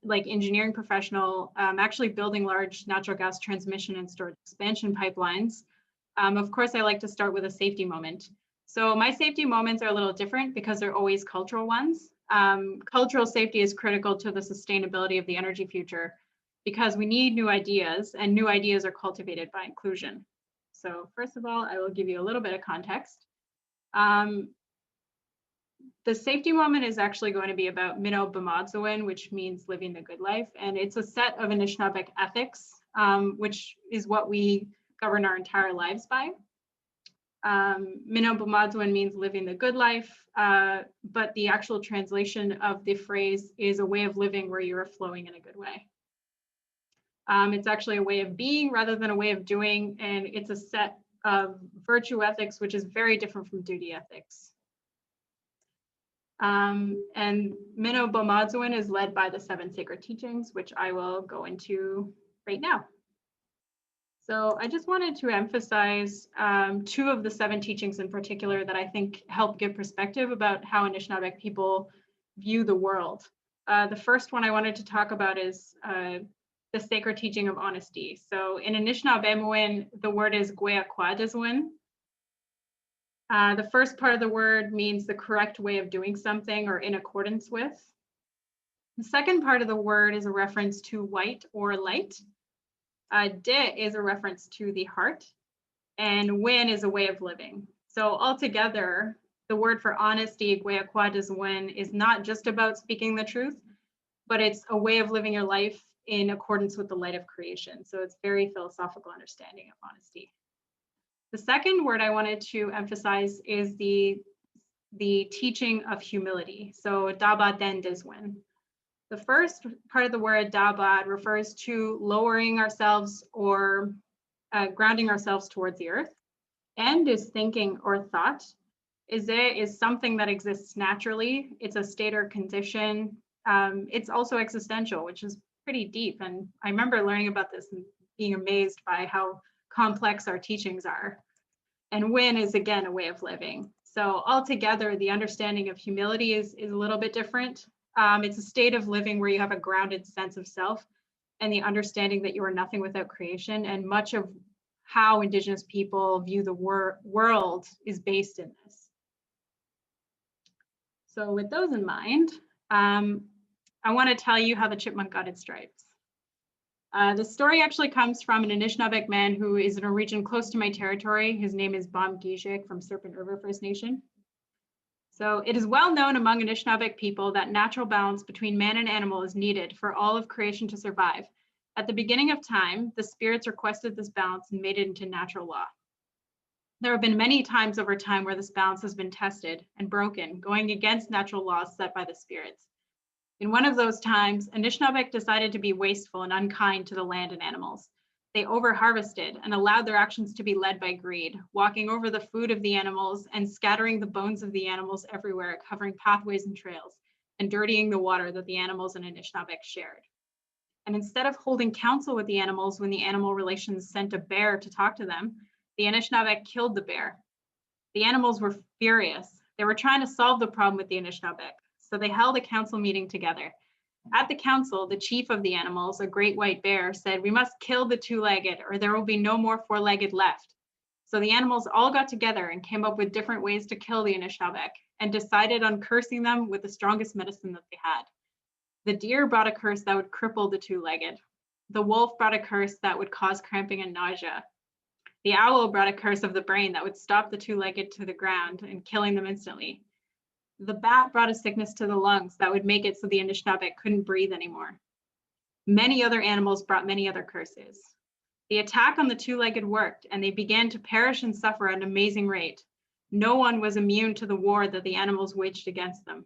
engineering professional, actually building large natural gas transmission and storage expansion pipelines, of course, I like to start with a safety moment. So my safety moments are a little different because they're always cultural ones. Cultural safety is critical to the sustainability of the energy future because we need new ideas, and new ideas are cultivated by inclusion. So first of all, I will give you a little bit of context. The safety moment is actually going to be about Minno B'Madsawin, which means living the good life. And it's a set of Anishinaabeg ethics, which is what we govern our entire lives by. Minno B'Madsawin means living the good life, but the actual translation of the phrase is a way of living where you're flowing in a good way. It's actually a way of being rather than a way of doing, and it's a set of virtue ethics, which is very different from duty ethics. And Minno B'Madsawin is led by the 7 sacred teachings, which I will go into right now. So I just wanted to emphasize 2 of the 7 teachings in particular that I think help give perspective about how Anishinaabe people view the world. The first one I wanted to talk about is the sacred teaching of honesty. So in Anishinaabe, the word is Gweakwadizwin. The first part of the word means the correct way of doing something or in accordance with. The second part of the word is a reference to white or light. De is a reference to the heart, and win is a way of living. So altogether, the word for honesty, Gweakwadizwin, is not just about speaking the truth, but it's a way of living your life in accordance with the light of creation. So it's very philosophical understanding of honesty. The second word I wanted to emphasize is the teaching of humility. So daba den diswin. The first part of the word daba refers to lowering ourselves or grounding ourselves towards the earth. And is thinking or thought. Is something that exists naturally. It's a state or condition. It's also existential, which is pretty deep. And I remember learning about this and being amazed by how complex our teachings are. And win is, again, a way of living. So altogether, the understanding of humility is a little bit different. It's a state of living where you have a grounded sense of self and the understanding that you are nothing without creation. And much of how Indigenous people view the world is based in this. So with those in mind, I want to tell you how the chipmunk got its stripes. The story actually comes from an Anishinaabe man who is in a region close to my territory. His name is Bam Gijik from Serpent River First Nation. So it is well known among Anishinaabe people that natural balance between man and animal is needed for all of creation to survive. At the beginning of time, the spirits requested this balance and made it into natural law. There have been many times over time where this balance has been tested and broken, going against natural laws set by the spirits. In one of those times, Anishinaabe decided to be wasteful and unkind to the land and animals. They overharvested and allowed their actions to be led by greed, walking over the food of the animals and scattering the bones of the animals everywhere, covering pathways and trails, and dirtying the water that the animals and Anishinaabe shared. And instead of holding counsel with the animals when the animal relations sent a bear to talk to them, the Anishinaabe killed the bear. The animals were furious. They were trying to solve the problem with the Anishinaabe. So they held a council meeting together. At the council, the chief of the animals, a great white bear, said, "We must kill the two-legged or there will be no more four-legged left." So the animals all got together and came up with different ways to kill the Anishinaabe and decided on cursing them with the strongest medicine that they had. The deer brought a curse that would cripple the two-legged. The wolf brought a curse that would cause cramping and nausea. The owl brought a curse of the brain that would stop the two-legged to the ground and killing them instantly. The bat brought a sickness to the lungs that would make it so the Anishinaabe couldn't breathe anymore. Many other animals brought many other curses. The attack on the two-legged worked, and they began to perish and suffer at an amazing rate. No one was immune to the war that the animals waged against them.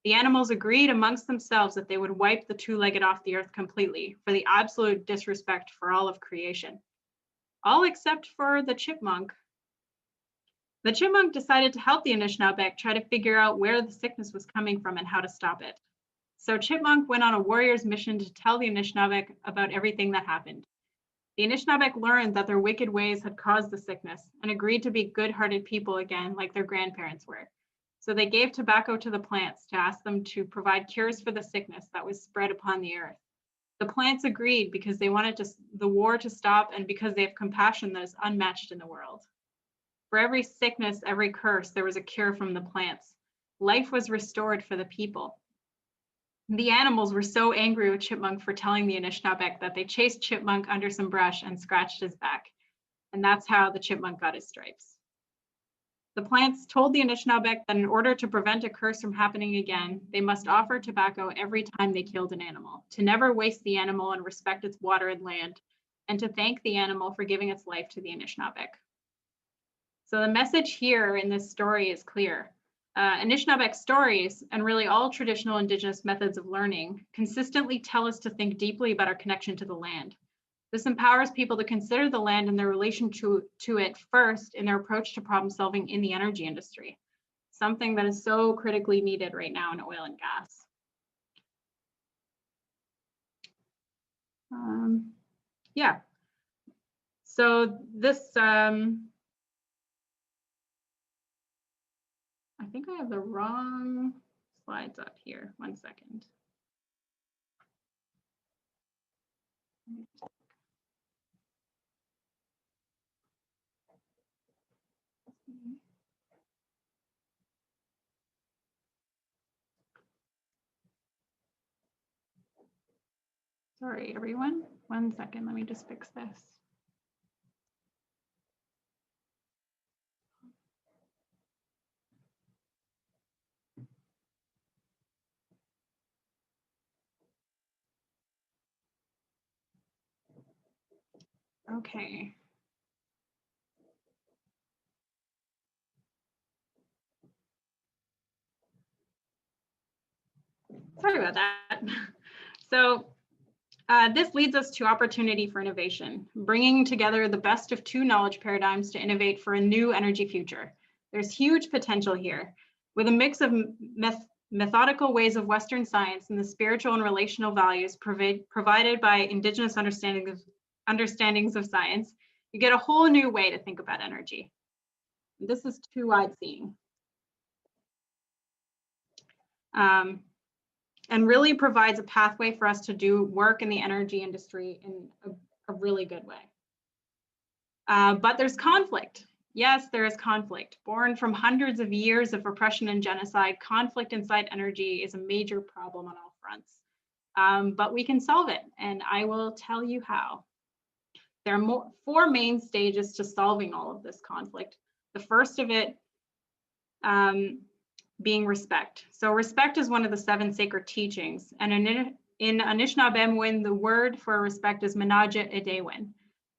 The animals agreed amongst themselves that they would wipe the two-legged off the earth completely for the absolute disrespect for all of creation. All except for the chipmunk. The chipmunk decided to help the Anishinaabe try to figure out where the sickness was coming from and how to stop it. So Chipmunk went on a warrior's mission to tell the Anishinaabe about everything that happened. The Anishinaabe learned that their wicked ways had caused the sickness and agreed to be good-hearted people again like their grandparents were. So they gave tobacco to the plants to ask them to provide cures for the sickness that was spread upon the earth. The plants agreed because they wanted the war to stop and because they have compassion that is unmatched in the world. For every sickness, every curse, there was a cure from the plants. Life was restored for the people. The animals were so angry with Chipmunk for telling the Anishinaabe that they chased Chipmunk under some brush and scratched his back. And that's how the chipmunk got his stripes. The plants told the Anishinaabe that in order to prevent a curse from happening again, they must offer tobacco every time they killed an animal, to never waste the animal and respect its water and land, and to thank the animal for giving its life to the Anishinaabe. So the message here in this story is clear. Anishinaabe stories, and really all traditional Indigenous methods of learning, consistently tell us to think deeply about our connection to the land. This empowers people to consider the land and their relation to it first in their approach to problem solving in the energy industry, something that is so critically needed right now in oil and gas. Yeah, so this, I think I have the wrong slides up here. One second. Sorry, everyone. One second. Let me just fix this. Okay. Sorry about that. So this leads us to opportunity for innovation, bringing together the best of two knowledge paradigms to innovate for a new energy future. There's huge potential here. With a mix of methodical ways of Western science and the spiritual and relational values provided by Indigenous understandings of science, you get a whole new way to think about energy. This is two-eyed seeing. And really provides a pathway for us to do work in the energy industry in a really good way. But there's conflict. Yes, there is conflict. Born from hundreds of years of repression and genocide, conflict inside energy is a major problem on all fronts. But we can solve it, and I will tell you how. There are four main stages to solving all of this conflict. The first of it being respect. So respect is one of the 7 sacred teachings. And in Anishinaabemowin, the word for respect is menaje edewin.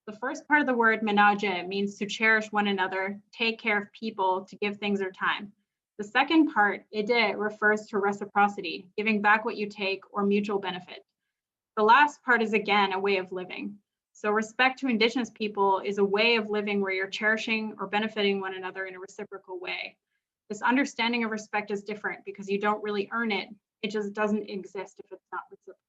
The first part of the word menaje means to cherish one another, take care of people, to give things their time. The second part, ede, refers to reciprocity, giving back what you take or mutual benefit. The last part is again a way of living. So respect to Indigenous people is a way of living where you're cherishing or benefiting one another in a reciprocal way. This understanding of respect is different because you don't really earn it. It just doesn't exist if it's not reciprocal.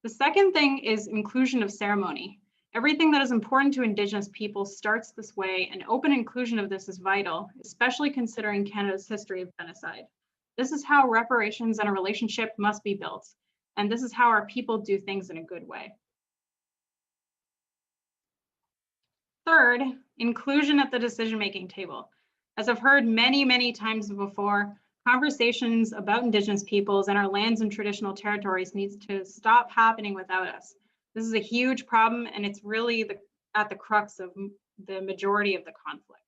The second thing is inclusion of ceremony. Everything that is important to Indigenous people starts this way, and open inclusion of this is vital, especially considering Canada's history of genocide. This is how reparations and a relationship must be built, and this is how our people do things in a good way. Third, inclusion at the decision-making table. As I've heard many, many times before, conversations about Indigenous peoples and our lands and traditional territories needs to stop happening without us. This is a huge problem, and it's really at the crux of the majority of the conflict.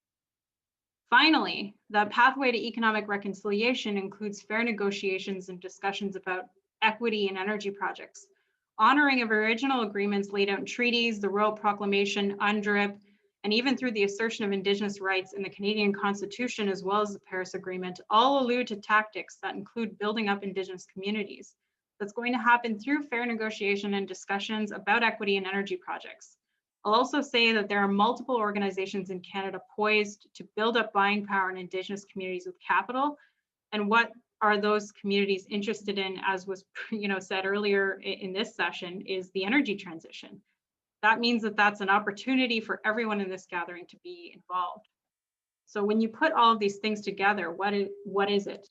Finally, the pathway to economic reconciliation includes fair negotiations and discussions about equity in energy projects, honoring of original agreements laid out in treaties, the Royal Proclamation, UNDRIP, and even through the assertion of Indigenous rights in the Canadian Constitution, as well as the Paris Agreement, all allude to tactics that include building up Indigenous communities. That's going to happen through fair negotiation and discussions about equity in energy projects. I'll also say that there are multiple organizations in Canada poised to build up buying power in Indigenous communities with capital. And what are those communities interested in, as was said earlier in this session, is the energy transition. That means that that's an opportunity for everyone in this gathering to be involved. So when you put all of these things together, what is it?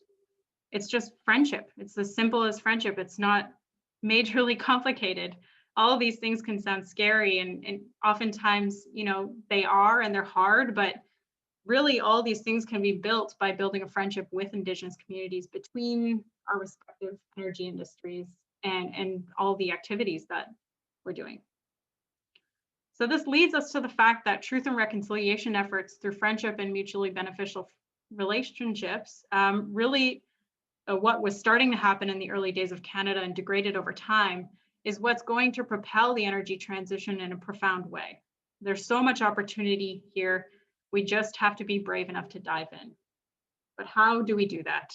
It's just friendship. It's as simple as friendship. It's not majorly complicated. All of these things can sound scary, and oftentimes, they are, and they're hard, but really all these things can be built by building a friendship with Indigenous communities between our respective energy industries and all the activities that we're doing. So this leads us to the fact that truth and reconciliation efforts through friendship and mutually beneficial relationships what was starting to happen in the early days of Canada and degraded over time is what's going to propel the energy transition in a profound way. There's so much opportunity here. We just have to be brave enough to dive in. But how do we do that?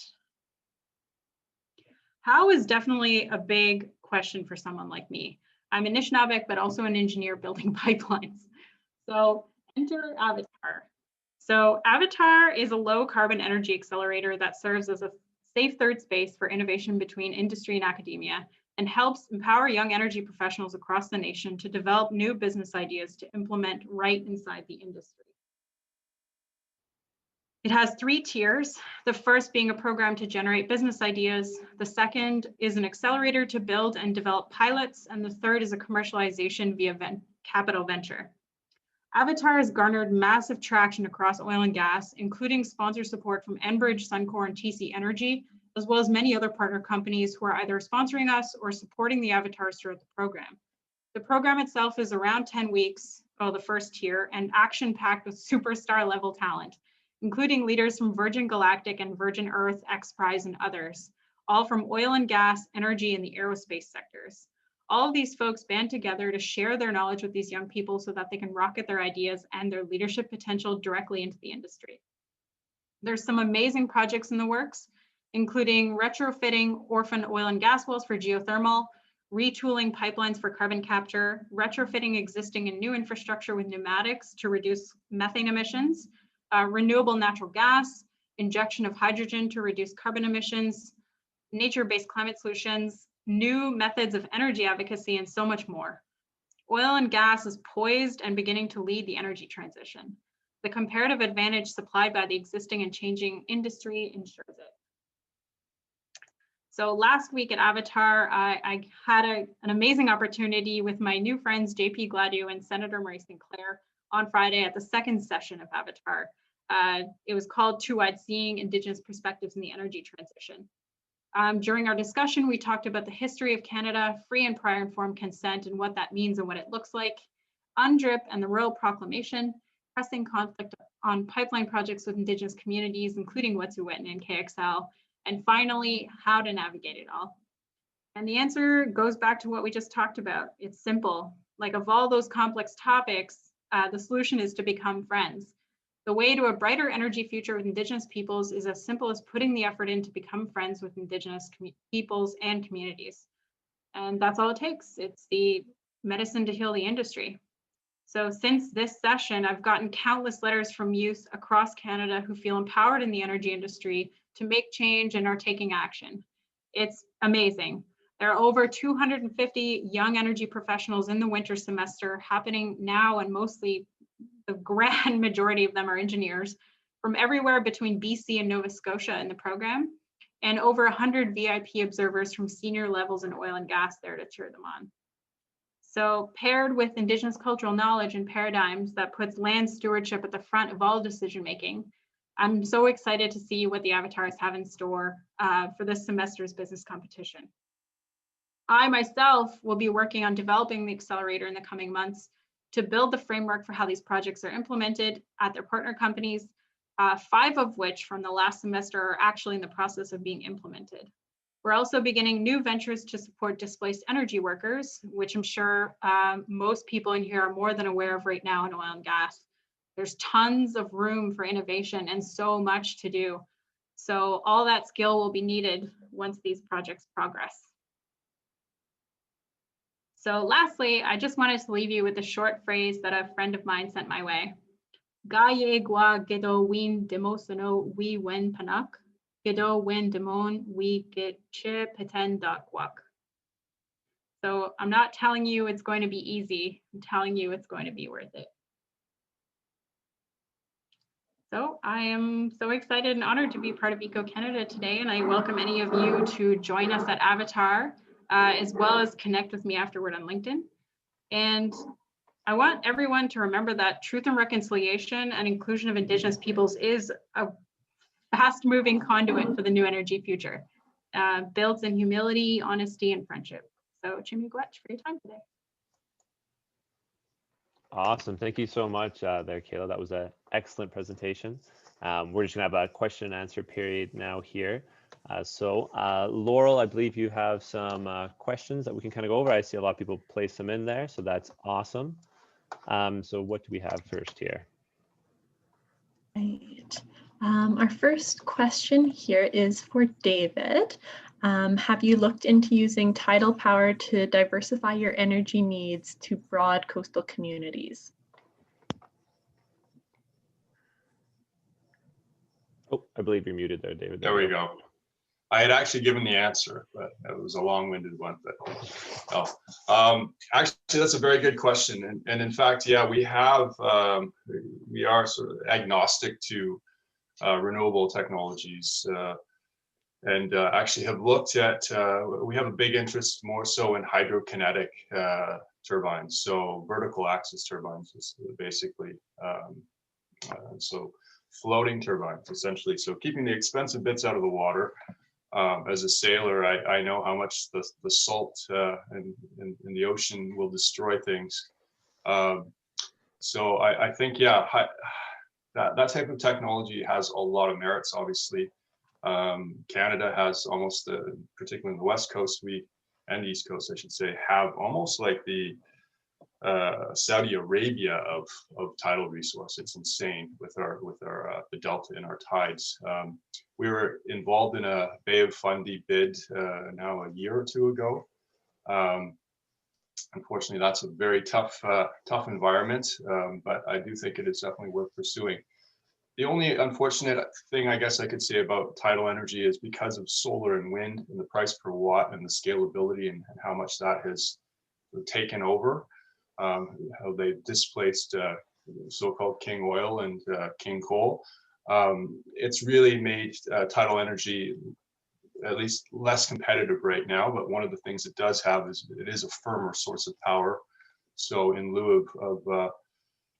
How is definitely a big question for someone like me. I'm Anishinaabe, but also an engineer building pipelines. So enter Avatar. So Avatar is a low carbon energy accelerator that serves as a safe third space for innovation between industry and academia, and helps empower young energy professionals across the nation to develop new business ideas to implement right inside the industry. It has 3 tiers, the first being a program to generate business ideas, the second is an accelerator to build and develop pilots, and the third is a commercialization via capital venture. Avatar has garnered massive traction across oil and gas, including sponsor support from Enbridge, Suncor, and TC Energy, as well as many other partner companies who are either sponsoring us or supporting the avatars throughout the program. The program itself is around 10 weeks, the first tier, and action-packed with superstar level talent, including leaders from Virgin Galactic and Virgin Earth, XPRIZE, and others, all from oil and gas, energy, and the aerospace sectors. All of these folks band together to share their knowledge with these young people so that they can rocket their ideas and their leadership potential directly into the industry. There's some amazing projects in the works, including retrofitting orphan oil and gas wells for geothermal, retooling pipelines for carbon capture, retrofitting existing and new infrastructure with pneumatics to reduce methane emissions, renewable natural gas, injection of hydrogen to reduce carbon emissions, nature-based climate solutions, new methods of energy advocacy, and so much more. Oil and gas is poised and beginning to lead the energy transition. The comparative advantage supplied by the existing and changing industry ensures it. So last week at Avatar, I had an amazing opportunity with my new friends, JP Gladue and Senator Marie Sinclair on Friday at the second session of Avatar. It was called Two Wide Seeing Indigenous Perspectives in the Energy Transition. During our discussion, we talked about the history of Canada, free and prior informed consent and what that means and what it looks like, UNDRIP and the Royal Proclamation, pressing conflict on pipeline projects with Indigenous communities, including Wet'suwet'en and KXL, and finally, how to navigate it all. And the answer goes back to what we just talked about. It's simple. Like, of all those complex topics, the solution is to become friends. The way to a brighter energy future with Indigenous peoples is as simple as putting the effort in to become friends with Indigenous peoples and communities. And that's all it takes. It's the medicine to heal the industry. So since this session, I've gotten countless letters from youth across Canada who feel empowered in the energy industry to make change and are taking action. It's amazing. There are over 250 young energy professionals in the winter semester happening now, and mostly the grand majority of them are engineers from everywhere between BC and Nova Scotia in the program, and over 100 VIP observers from senior levels in oil and gas there to cheer them on. So paired with Indigenous cultural knowledge and paradigms that puts land stewardship at the front of all decision making, I'm so excited to see what the avatars have in store for this semester's business competition. I myself will be working on developing the accelerator in the coming months to build the framework for how these projects are implemented at their partner companies, 5 of which from the last semester are actually in the process of being implemented. We're also beginning new ventures to support displaced energy workers, which I'm sure most people in here are more than aware of right now in oil and gas. There's tons of room for innovation and so much to do. So all that skill will be needed once these projects progress. So lastly, I just wanted to leave you with a short phrase that a friend of mine sent my way. Ga ye gwa gedo win demosano we wen panak, gedo wen demon we get che peten da kwak. So I'm not telling you it's going to be easy. I'm telling you it's going to be worth it. So I am so excited and honored to be part of Eco Canada today, and I welcome any of you to join us at Avatar, as well as connect with me afterward on LinkedIn. And I want everyone to remember that truth and reconciliation and inclusion of Indigenous peoples is a fast-moving conduit for the new energy future, built in humility, honesty, and friendship. So Chimmy Gwetch for your time today. Awesome. Thank you so much there, Kayla. That was an excellent presentation. We're just going to have a question and answer period now here. Laurel, I believe you have some questions that we can kind of go over. I see a lot of people place them in there, so that's awesome. So what do we have first here? Right. Our first question here is for David. Have you looked into using tidal power to diversify your energy needs to broad coastal communities? Oh, I believe you're muted there, David. There we go. I had actually given the answer, but it was a long-winded one. But actually, that's a very good question. And in fact, yeah, we are sort of agnostic to renewable technologies. And actually have looked at, we have a big interest more so in hydrokinetic turbines. So vertical axis turbines is basically, so floating turbines essentially. So keeping the expensive bits out of the water. As a sailor, I know how much the salt in the ocean will destroy things. So I think, yeah, that type of technology has a lot of merits, obviously. Canada has almost, particularly in the West Coast, and East Coast, I should say, have almost like the Saudi Arabia of tidal resource. It's insane with our the delta in our tides. We were involved in a Bay of Fundy bid now a year or two ago. Unfortunately, that's a very tough environment, but I do think it is definitely worth pursuing. The only unfortunate thing I guess I could say about tidal energy is because of solar and wind and the price per watt and the scalability and how much that has taken over. How they've displaced so-called king oil and king coal. It's really made tidal energy at least less competitive right now, but one of the things it does have is it is a firmer source of power. So in lieu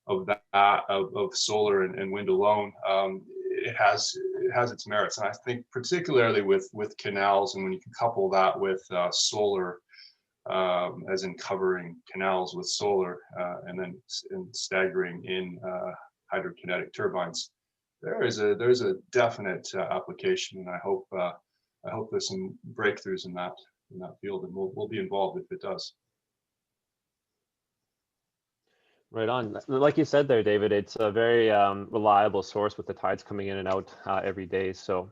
of solar and wind alone, it has its merits. And I think particularly with canals, and when you can couple that with solar, as in covering canals with solar and then staggering in hydrokinetic turbines, there's a definite application, and I hope there's some breakthroughs in that field, and we'll be involved if it does. Right on. Like you said there, David, it's a very reliable source with the tides coming in and out every day. So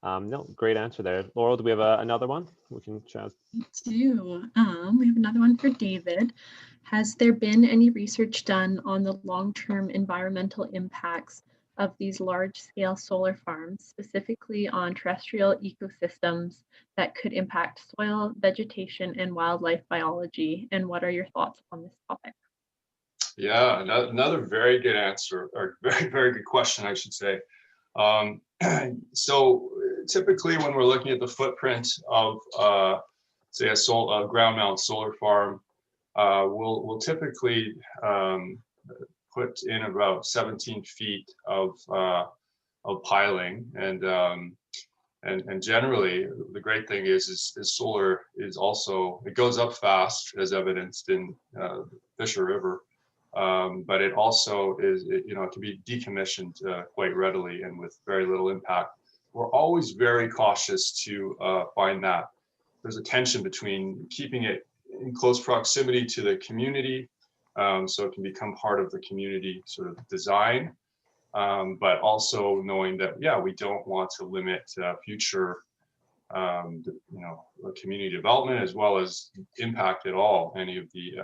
no, great answer there. Laurel, do we have another one we can chat? We do. We have another one for David. Has there been any research done on the long-term environmental impacts of these large-scale solar farms, specifically on terrestrial ecosystems that could impact soil, vegetation, and wildlife biology? And what are your thoughts on this topic? Yeah, another very good answer, or very, very good question, I should say. So typically when we're looking at the footprint of, say, a ground mount solar farm, we'll typically put in about 17 feet of piling, and generally the great thing is solar is also, it goes up fast, as evidenced in Fisher River. But it also is, it can be decommissioned quite readily and with very little impact. We're always very cautious to find that there's a tension between keeping it in close proximity to the community, so it can become part of the community sort of design, but also knowing that, yeah, we don't want to limit future community development, as well as impact at all any of the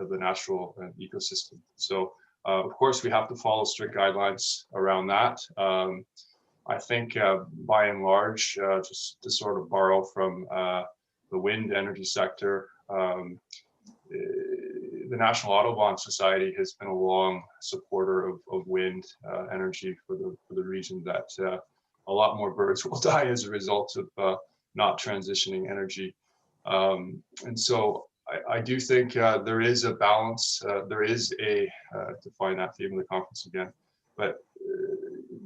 the natural ecosystem. So of course we have to follow strict guidelines around that. I think by and large, just to sort of borrow from the wind energy sector, the National Audubon Society has been a long supporter of wind energy for the reason that a lot more birds will die as a result of not transitioning energy. And so I do think there is a balance. There is to find that theme of the conference again, but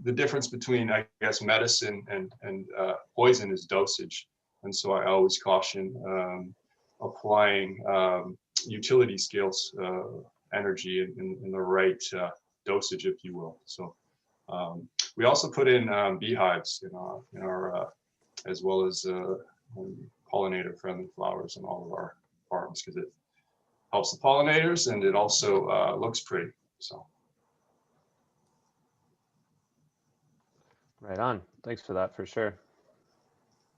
the difference between, I guess, medicine and poison is dosage. And so I always caution applying utility scales energy in the right dosage, if you will. So we also put in beehives in our as well as pollinator friendly flowers in all of our farms, because it helps the pollinators and it also looks pretty. So Right on. Thanks for that, for sure.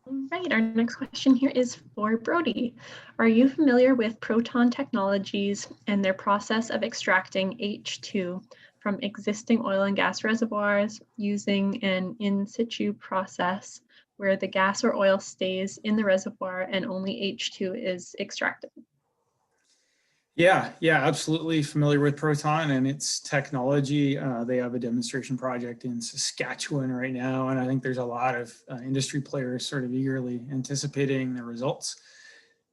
All right, our next question here is for Brody. Are you familiar with proton technologies and their process of extracting H2 from existing oil and gas reservoirs using an in situ process where the gas or oil stays in the reservoir and only H2 is extracted? Yeah, absolutely familiar with proton and its technology. They have a demonstration project in Saskatchewan right now, and I think there's a lot of industry players sort of eagerly anticipating the results.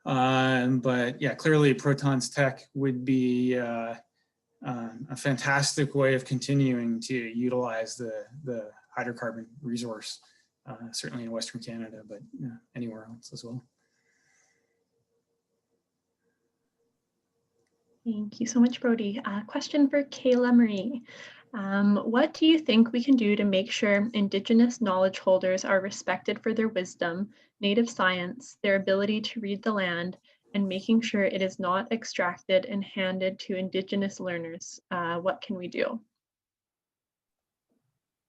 But yeah, clearly proton's tech would be a fantastic way of continuing to utilize the hydrocarbon resource, certainly in Western Canada, but anywhere else as well. Thank you so much, Brody. Question for Kayla Marie. What do you think we can do to make sure Indigenous knowledge holders are respected for their wisdom, native science, their ability to read the land, and making sure it is not extracted and handed to Indigenous learners? What can we do?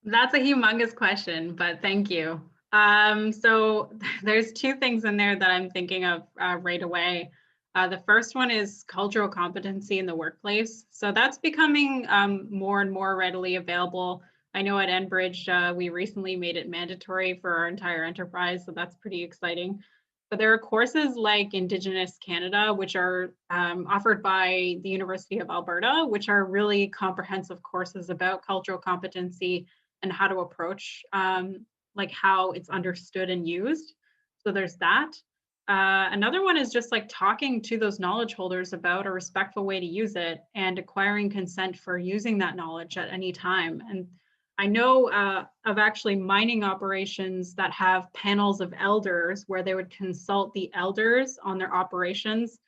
That's a humongous question, but thank you. So there's two things in there that I'm thinking of right away. The first one is cultural competency in the workplace. So that's becoming more and more readily available. I know at Enbridge, we recently made it mandatory for our entire enterprise, so that's pretty exciting. But there are courses like Indigenous Canada, which are offered by the University of Alberta, which are really comprehensive courses about cultural competency and how to approach like how it's understood and used. So there's that. Another one is just like talking to those knowledge holders about a respectful way to use it and acquiring consent for using that knowledge at any time. And I know of actually mining operations that have panels of elders where they would consult the elders on their operations,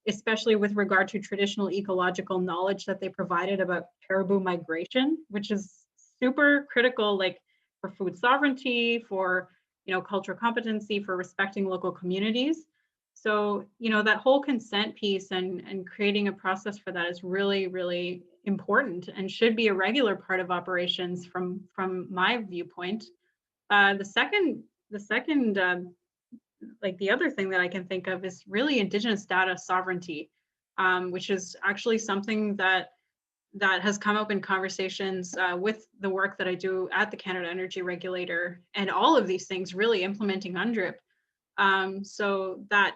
especially with regard to traditional ecological knowledge that they provided about caribou migration, which is super critical, like for food sovereignty, for cultural competency, for respecting local communities. So that whole consent piece and creating a process for that is really, really important and should be a regular part of operations from my viewpoint. The second like the other thing that I can think of is really Indigenous data sovereignty, which is actually something that has come up in conversations with the work that I do at the Canada Energy Regulator, and all of these things really implementing UNDRIP. So that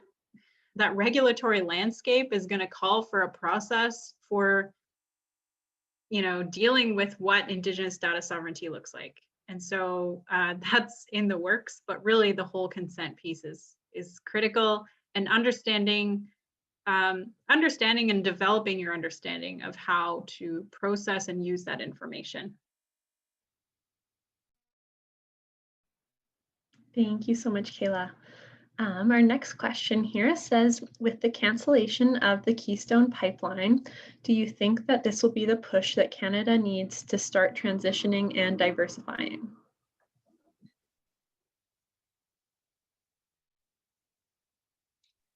regulatory landscape is going to call for a process for dealing with what Indigenous data sovereignty looks like. And so that's in the works, but really the whole consent piece is critical, and understanding and developing your understanding of how to process and use that information. Thank you so much, Kayla. Our next question here says, with the cancellation of the Keystone Pipeline, do you think that this will be the push that Canada needs to start transitioning and diversifying?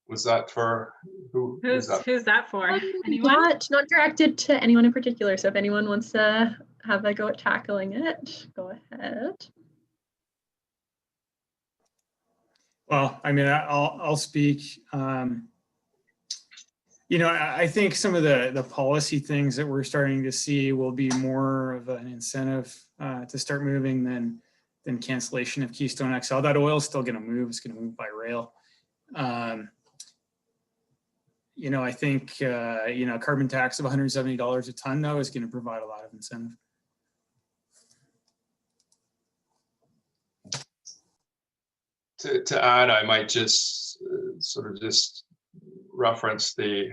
Was that for who? Who's that for? Anyone? Not directed to anyone in particular. So if anyone wants to have a go at tackling it, go ahead. Well, I mean, I'll speak. I think some of the policy things that we're starting to see will be more of an incentive to start moving than cancellation of Keystone XL. That oil is still going to move. It's going to move by rail. I think, carbon tax of $170 a ton, though, is going to provide a lot of incentive. To add, I might just sort of just reference the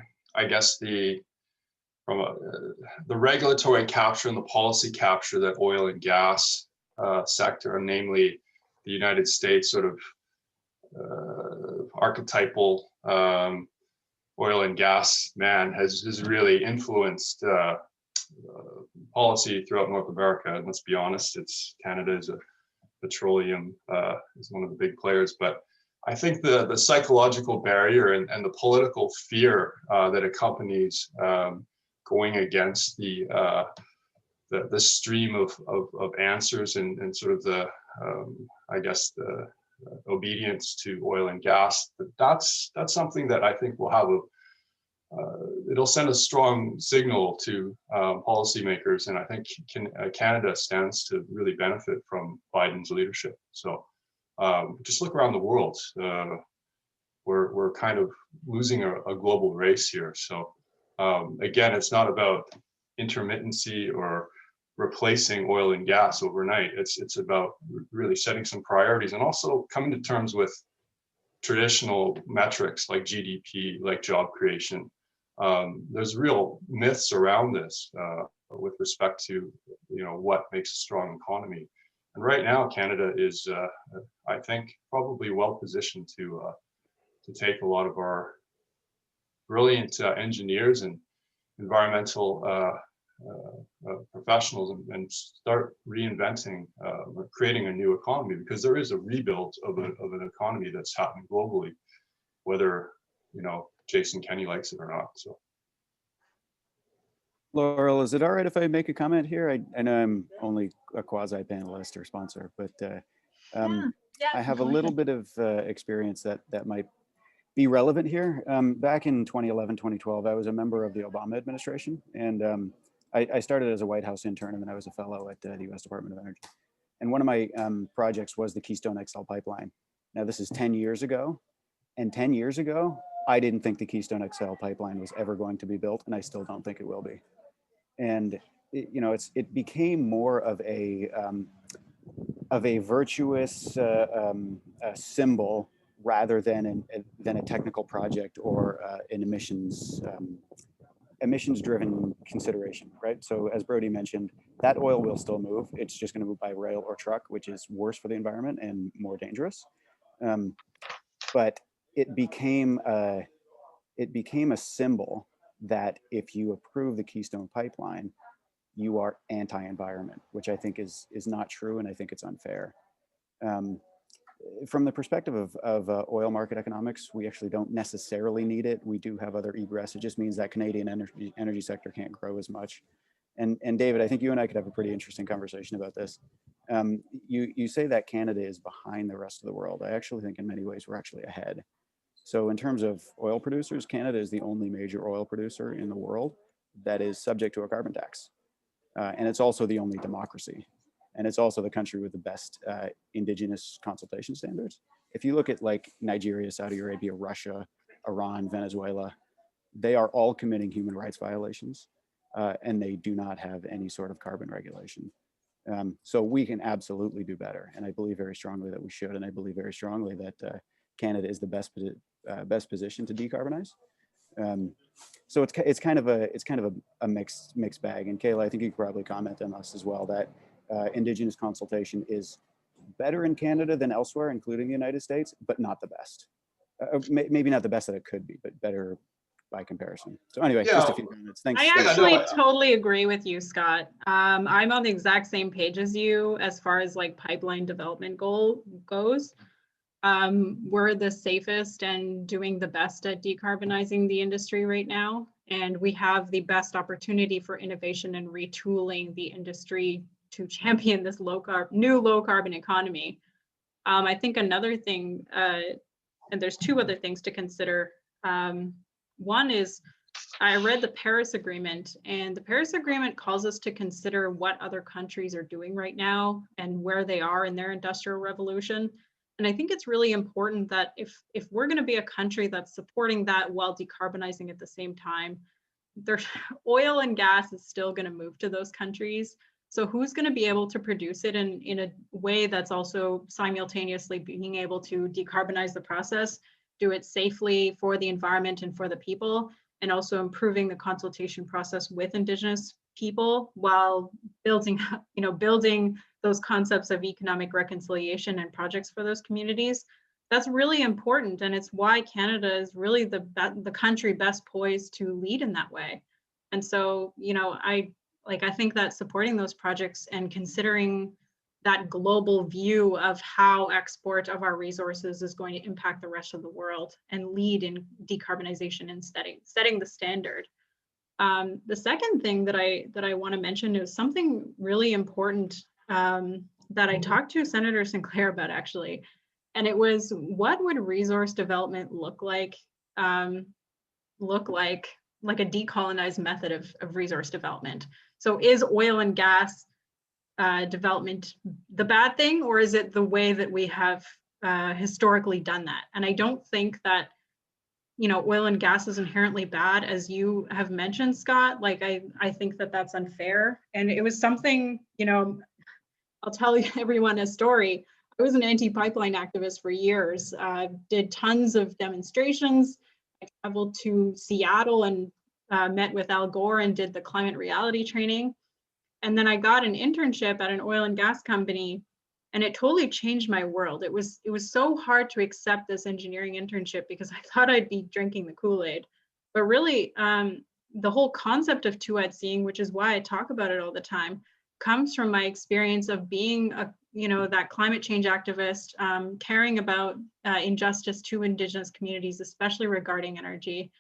regulatory capture and the policy capture that oil and gas sector, and namely the United States sort of archetypal oil and gas man has really influenced policy throughout North America. And let's be honest, Canada is a petroleum is one of the big players, but I think the psychological barrier and the political fear that accompanies going against the stream of answers and sort of the obedience to oil and gas, that's something that I think will have it'll send a strong signal to policymakers, and I think Canada stands to really benefit from Biden's leadership. So just look around the world. We're kind of losing a global race here. So again, it's not about intermittency or replacing oil and gas overnight. It's about really setting some priorities and also coming to terms with traditional metrics like GDP, like job creation. There's real myths around this with respect to what makes a strong economy. And right now, Canada is, I think, probably well positioned to take a lot of our brilliant engineers and environmental professionals and start reinventing or creating a new economy, because there is a rebuild of an economy that's happening globally, whether Jason Kenney likes it or not. So, Laurel, is it all right if I make a comment here? I know I'm only a quasi-panelist or sponsor, but I have a little bit of experience that might be relevant here. Back in 2011, 2012, I was a member of the Obama administration, and I started as a White House intern, and then I was a fellow at the US Department of Energy. And one of my projects was the Keystone XL pipeline. Now, this is 10 years ago, and 10 years ago, I didn't think the Keystone XL pipeline was ever going to be built, and I still don't think it will be. And it became more of a virtuous symbol rather than a technical project or an emissions-driven consideration, right? So as Brody mentioned, that oil will still move. It's just going to move by rail or truck, which is worse for the environment and more dangerous. But it became a symbol that if you approve the Keystone pipeline, you are anti-environment, which I think is not true, and I think it's unfair. From the perspective of oil market economics, we actually don't necessarily need it. We do have other egress. It just means that Canadian energy sector can't grow as much. And David, I think you and I could have a pretty interesting conversation about this. You say that Canada is behind the rest of the world. I actually think in many ways we're actually ahead. So in terms of oil producers, Canada is the only major oil producer in the world that is subject to a carbon tax. And it's also the only democracy. And it's also the country with the best Indigenous consultation standards. If you look at like Nigeria, Saudi Arabia, Russia, Iran, Venezuela, they are all committing human rights violations, and they do not have any sort of carbon regulation. So we can absolutely do better. And I believe very strongly that we should. And I believe very strongly that Canada is the best position to decarbonize. So it's kind of a mixed bag. And Kayla, I think you could probably comment on us as well that Indigenous consultation is better in Canada than elsewhere, including the United States, but not the best. Maybe not the best that it could be, but better by comparison. So anyway, just a few minutes. Thanks. I actually totally agree with you, Scott. I'm on the exact same page as you as far as like pipeline development goes. We're the safest and doing the best at decarbonizing the industry right now. And we have the best opportunity for innovation and retooling the industry to champion this new low carbon economy. I think another thing, and there's two other things to consider. One is I read the Paris Agreement, and the Paris Agreement calls us to consider what other countries are doing right now and where they are in their industrial revolution. And I think it's really important that if we're going to be a country that's supporting that while decarbonizing at the same time, oil and gas is still going to move to those countries. So who's going to be able to produce it in a way that's also simultaneously being able to decarbonize the process, do it safely for the environment and for the people, and also improving the consultation process with Indigenous people while building those concepts of economic reconciliation and projects for those communities. That's really important, and it's why Canada is really the country best poised to lead in that way. And so, I think that supporting those projects and considering that global view of how export of our resources is going to impact the rest of the world and lead in decarbonization and setting the standard. The second thing that I want to mention is something really important that I talked to Senator Sinclair about actually, and it was what would resource development look like a decolonized method of resource development. So is oil and gas development the bad thing, or is it the way that we have historically done that? And I don't think that oil and gas is inherently bad, as you have mentioned, Scott. Like I think that that's unfair. And it was something, I'll tell everyone a story. I was an anti-pipeline activist for years, did tons of demonstrations. I traveled to Seattle and met with Al Gore and did the climate reality training. And then I got an internship at an oil and gas company, and it totally changed my world. It was so hard to accept this engineering internship because I thought I'd be drinking the Kool-Aid. But really, the whole concept of two-at-seeing, which is why I talk about it all the time, comes from my experience of being a, that climate change activist, caring about injustice to Indigenous communities, especially regarding energy,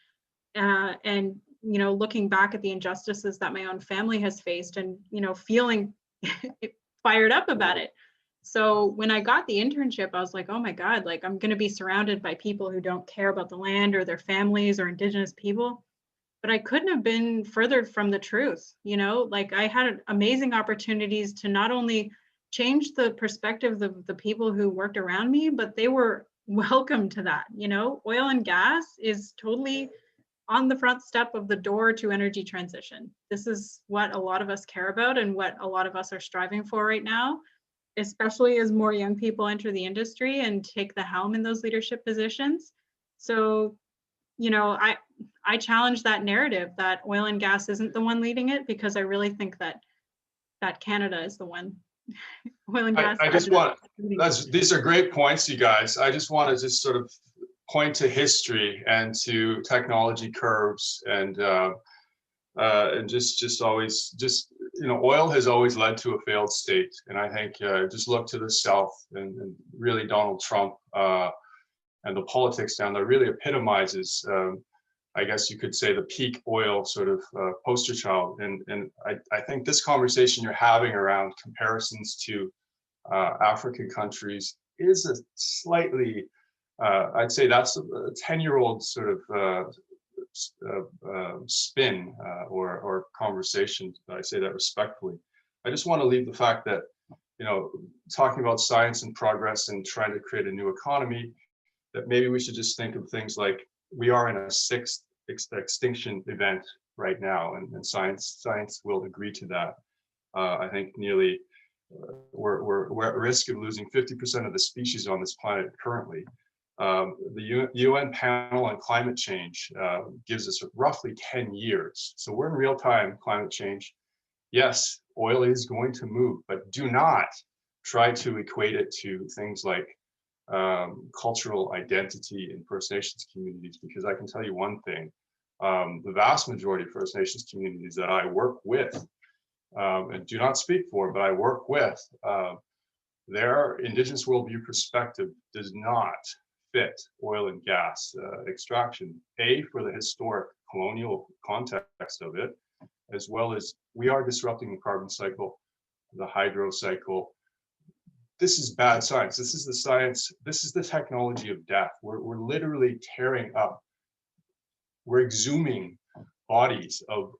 and looking back at the injustices that my own family has faced, and feeling fired up about it. So when I got the internship, I was like, oh my God, like I'm going to be surrounded by people who don't care about the land or their families or Indigenous people. But I couldn't have been further from the truth. Like I had amazing opportunities to not only change the perspective of the people who worked around me, but they were welcome to that. Oil and gas is totally on the front step of the door to energy transition. This is what a lot of us care about and what a lot of us are striving for right now, especially as more young people enter the industry and take the helm in those leadership positions. So, I challenge that narrative that oil and gas isn't the one leading it, because I really think that Canada is the one. Oil and gas. I just want, these are great points, you guys. I just want to just sort of point to history and to technology curves, and just always oil has always led to a failed state. And I think just look to the South and really Donald Trump and the politics down there really epitomizes, I guess you could say, the peak oil sort of poster child. And I think this conversation you're having around comparisons to African countries is a slightly, I'd say that's a 10-year-old sort of spin or conversation. I say that respectfully. I just want to leave the fact that, talking about science and progress and trying to create a new economy, that maybe we should just think of things like we are in a 6th extinction event right now, and science will agree to that. I think nearly we're at risk of losing 50% of the species on this planet currently. The UN panel on climate change gives us roughly 10 years. So we're in real-time climate change. Yes, oil is going to move, but do not try to equate it to things like cultural identity in First Nations communities, because I can tell you one thing, the vast majority of First Nations communities that I work with, and do not speak for, but I work with, their Indigenous worldview perspective does not fit oil and gas extraction, for the historic colonial context of it, as well as we are disrupting the carbon cycle, the hydro cycle. This is bad science. This is the science. This is the technology of death. We're literally tearing up. We're exhuming bodies of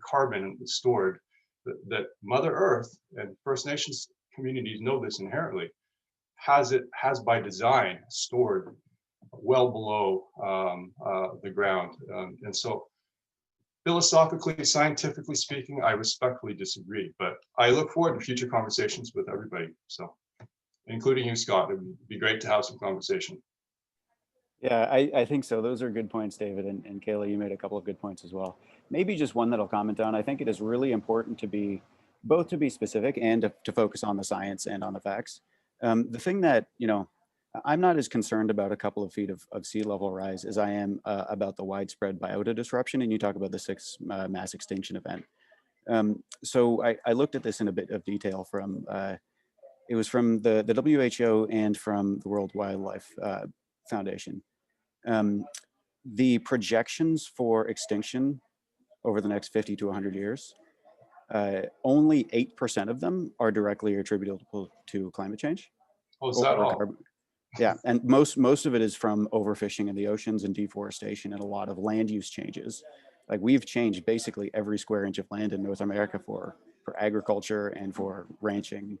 carbon stored that Mother Earth and First Nations communities know this inherently, has by design stored well below the ground. And so philosophically, scientifically speaking, I respectfully disagree, but I look forward to future conversations with everybody. So, including you, Scott, it would be great to have some conversation. Yeah, I think so. Those are good points, David. And Kayla, you made a couple of good points as well. Maybe just one that I'll comment on. I think it is really important to be specific and to focus on the science and on the facts. The thing that, I'm not as concerned about a couple of feet of sea level rise as I am about the widespread biota disruption. And you talk about the 6th mass extinction event. So I looked at this in a bit of detail from, it was from the WHO and from the World Wildlife Foundation. The projections for extinction over the next 50 to 100 years, only 8% of them are directly attributable to climate change. Oh, is that all? Yeah, and most of it is from overfishing in the oceans and deforestation and a lot of land use changes. Like we've changed basically every square inch of land in North America for agriculture and for ranching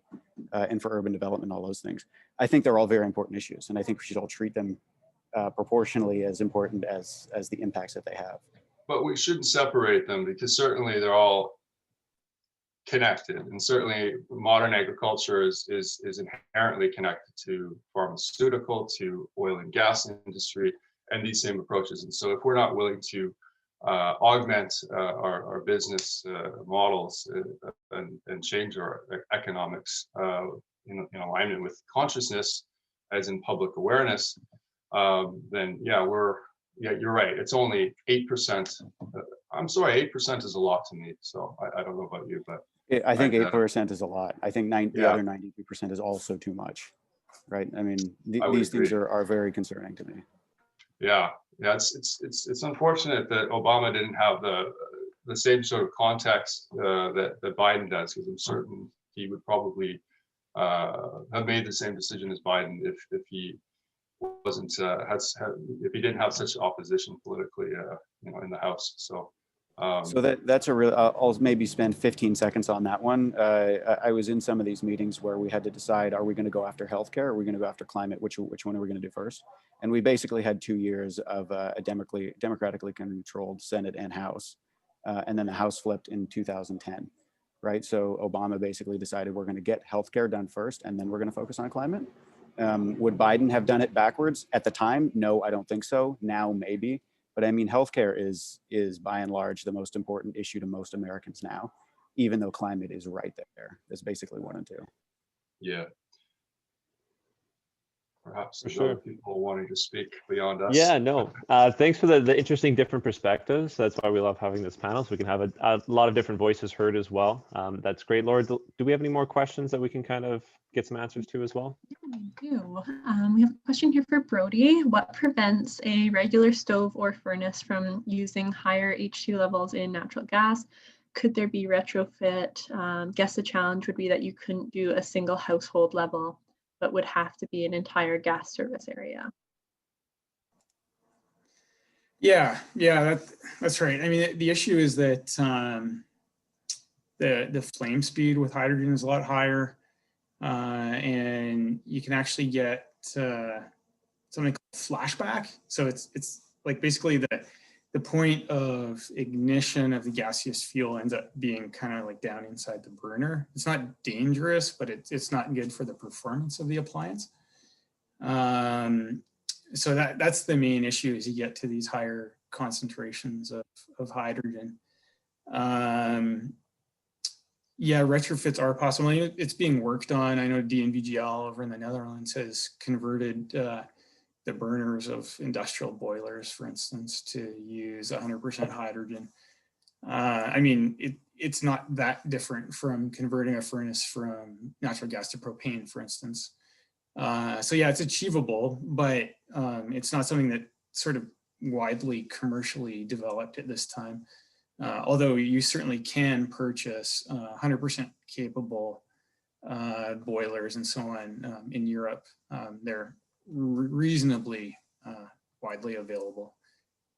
and for urban development, all those things. I think they're all very important issues, and I think we should all treat them proportionally as important as the impacts that they have. But we shouldn't separate them, because certainly they're all connected, and certainly modern agriculture is inherently connected to pharmaceutical, to oil and gas industry, and these same approaches. And so if we're not willing to augment our business models and change our economics in alignment with consciousness, as in public awareness, then yeah, we're yeah, you're right. It's only 8%. I'm sorry, 8% is a lot to me. So I don't know about you, but I think 8% is a lot. I think the Yeah. other 92% is also too much, right? I mean, I would these things agree. are very concerning to me. Yeah, it's unfortunate that Obama didn't have the same sort of context that Biden does, because I'm certain he would probably have made the same decision as Biden if he wasn't if he didn't have such opposition politically, in the House. So. So that's a real, I'll maybe spend 15 seconds on that one. I was in some of these meetings where we had to decide, are we going to go after healthcare? Or are we going to go after climate? Which one are we going to do first? And we basically had 2 years of a democratically controlled Senate and House. And then the House flipped in 2010, right? So Obama basically decided we're going to get healthcare done first, and then we're going to focus on climate. Would Biden have done it backwards at the time? No, I don't think so. Now, maybe. But I mean, healthcare is by and large the most important issue to most Americans now, even though climate is right there. That's basically 1 and 2. Yeah. Perhaps For there's sure. other people wanting to speak beyond us. Yeah, no. Thanks for the interesting different perspectives. That's why we love having this panel, so we can have a lot of different voices heard as well. That's great. Laura, do we have any more questions that we can kind of get some answers to as well? Yeah, we do. We have a question here for Brody. What prevents a regular stove or furnace from using higher H2 levels in natural gas? Could there be retrofit? Guess the challenge would be that you couldn't do a single household level, but would have to be an entire gas service area. Yeah, that's right. I mean, the issue is that the flame speed with hydrogen is a lot higher, and you can actually get something called flashback. So it's like basically the point of ignition of the gaseous fuel ends up being kind of like down inside the burner. It's not dangerous, but it's not good for the performance of the appliance. So that's the main issue, is you get to these higher concentrations of hydrogen. Yeah, retrofits are possible. It's being worked on. I know DNVGL over in the Netherlands has converted the burners of industrial boilers, for instance, to use 100% hydrogen. I mean, it's not that different from converting a furnace from natural gas to propane, for instance. So yeah, it's achievable, but it's not something that sort of widely commercially developed at this time. Although you certainly can purchase 100% capable boilers and so on in Europe. They're reasonably widely available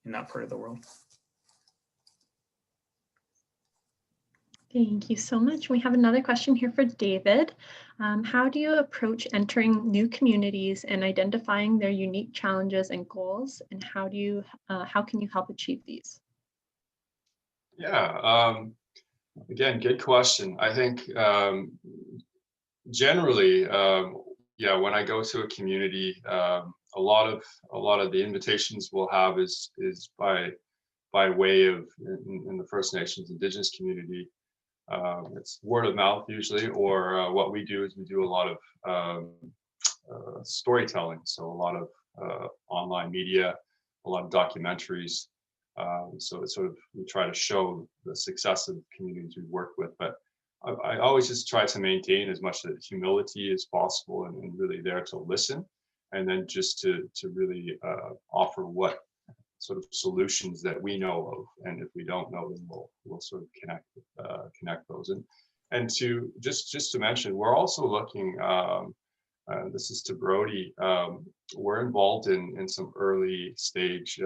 in that part of the world. Thank you so much. We have another question here for David. How do you approach entering new communities and identifying their unique challenges and goals? And how can you help achieve these? Yeah, again, good question. I think generally, yeah, when I go to a community, a lot of the invitations we'll have is by way of in the First Nations Indigenous community. It's word of mouth usually, or what we do is we do a lot of storytelling. So a lot of online media, a lot of documentaries. So it's sort of, we try to show the success of communities we work with, but I always just try to maintain as much humility as possible and really there to listen, and then just to really offer what sort of solutions that we know of, and if we don't know them, we'll sort of connect those. And to just to mention, we're also looking. This is to Brody. We're involved in some early stage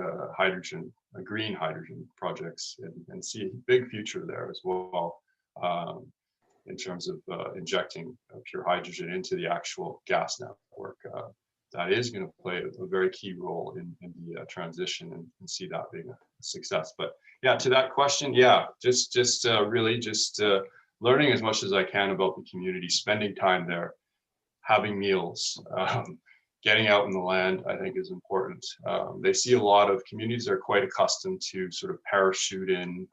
green hydrogen projects, and see a big future there as well, in terms of injecting pure hydrogen into the actual gas network. That is going to play a very key role in the transition, and see that being a success. But yeah, to that question, yeah, just really just learning as much as I can about the community, spending time there, having meals, getting out in the land, I think is important. They see a lot of communities are quite accustomed to sort of parachute in,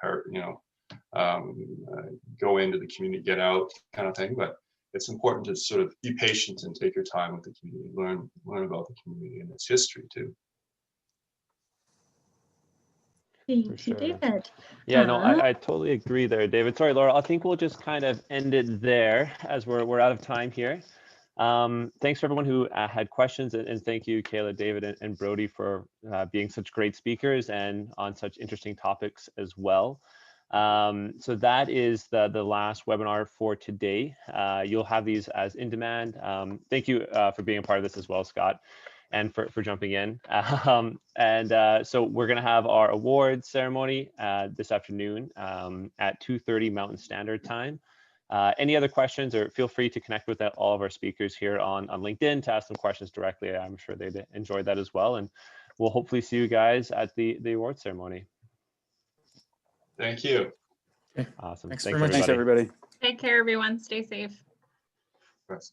go into the community, get out kind of thing. But it's important to sort of be patient and take your time with the community, learn about the community and its history too. Thank you, sure. David. Yeah, no, I totally agree there, David. Sorry, Laura, I think we'll just kind of end it there as we're out of time here. Thanks for everyone who had questions, and thank you, Kayla, David, and Brody for being such great speakers and on such interesting topics as well. So that is the last webinar for today. You'll have these as in demand. Thank you for being a part of this as well, Scott, and for jumping in. So we're going to have our awards ceremony this afternoon at 2:30 Mountain Standard Time. Any other questions, or feel free to connect with all of our speakers here on LinkedIn to ask them questions directly. I'm sure they'd enjoy that as well. And we'll hopefully see you guys at the award ceremony. Thank you. Awesome. Thanks Thanks, very much. Thanks, everybody. Take care, everyone. Stay safe. That's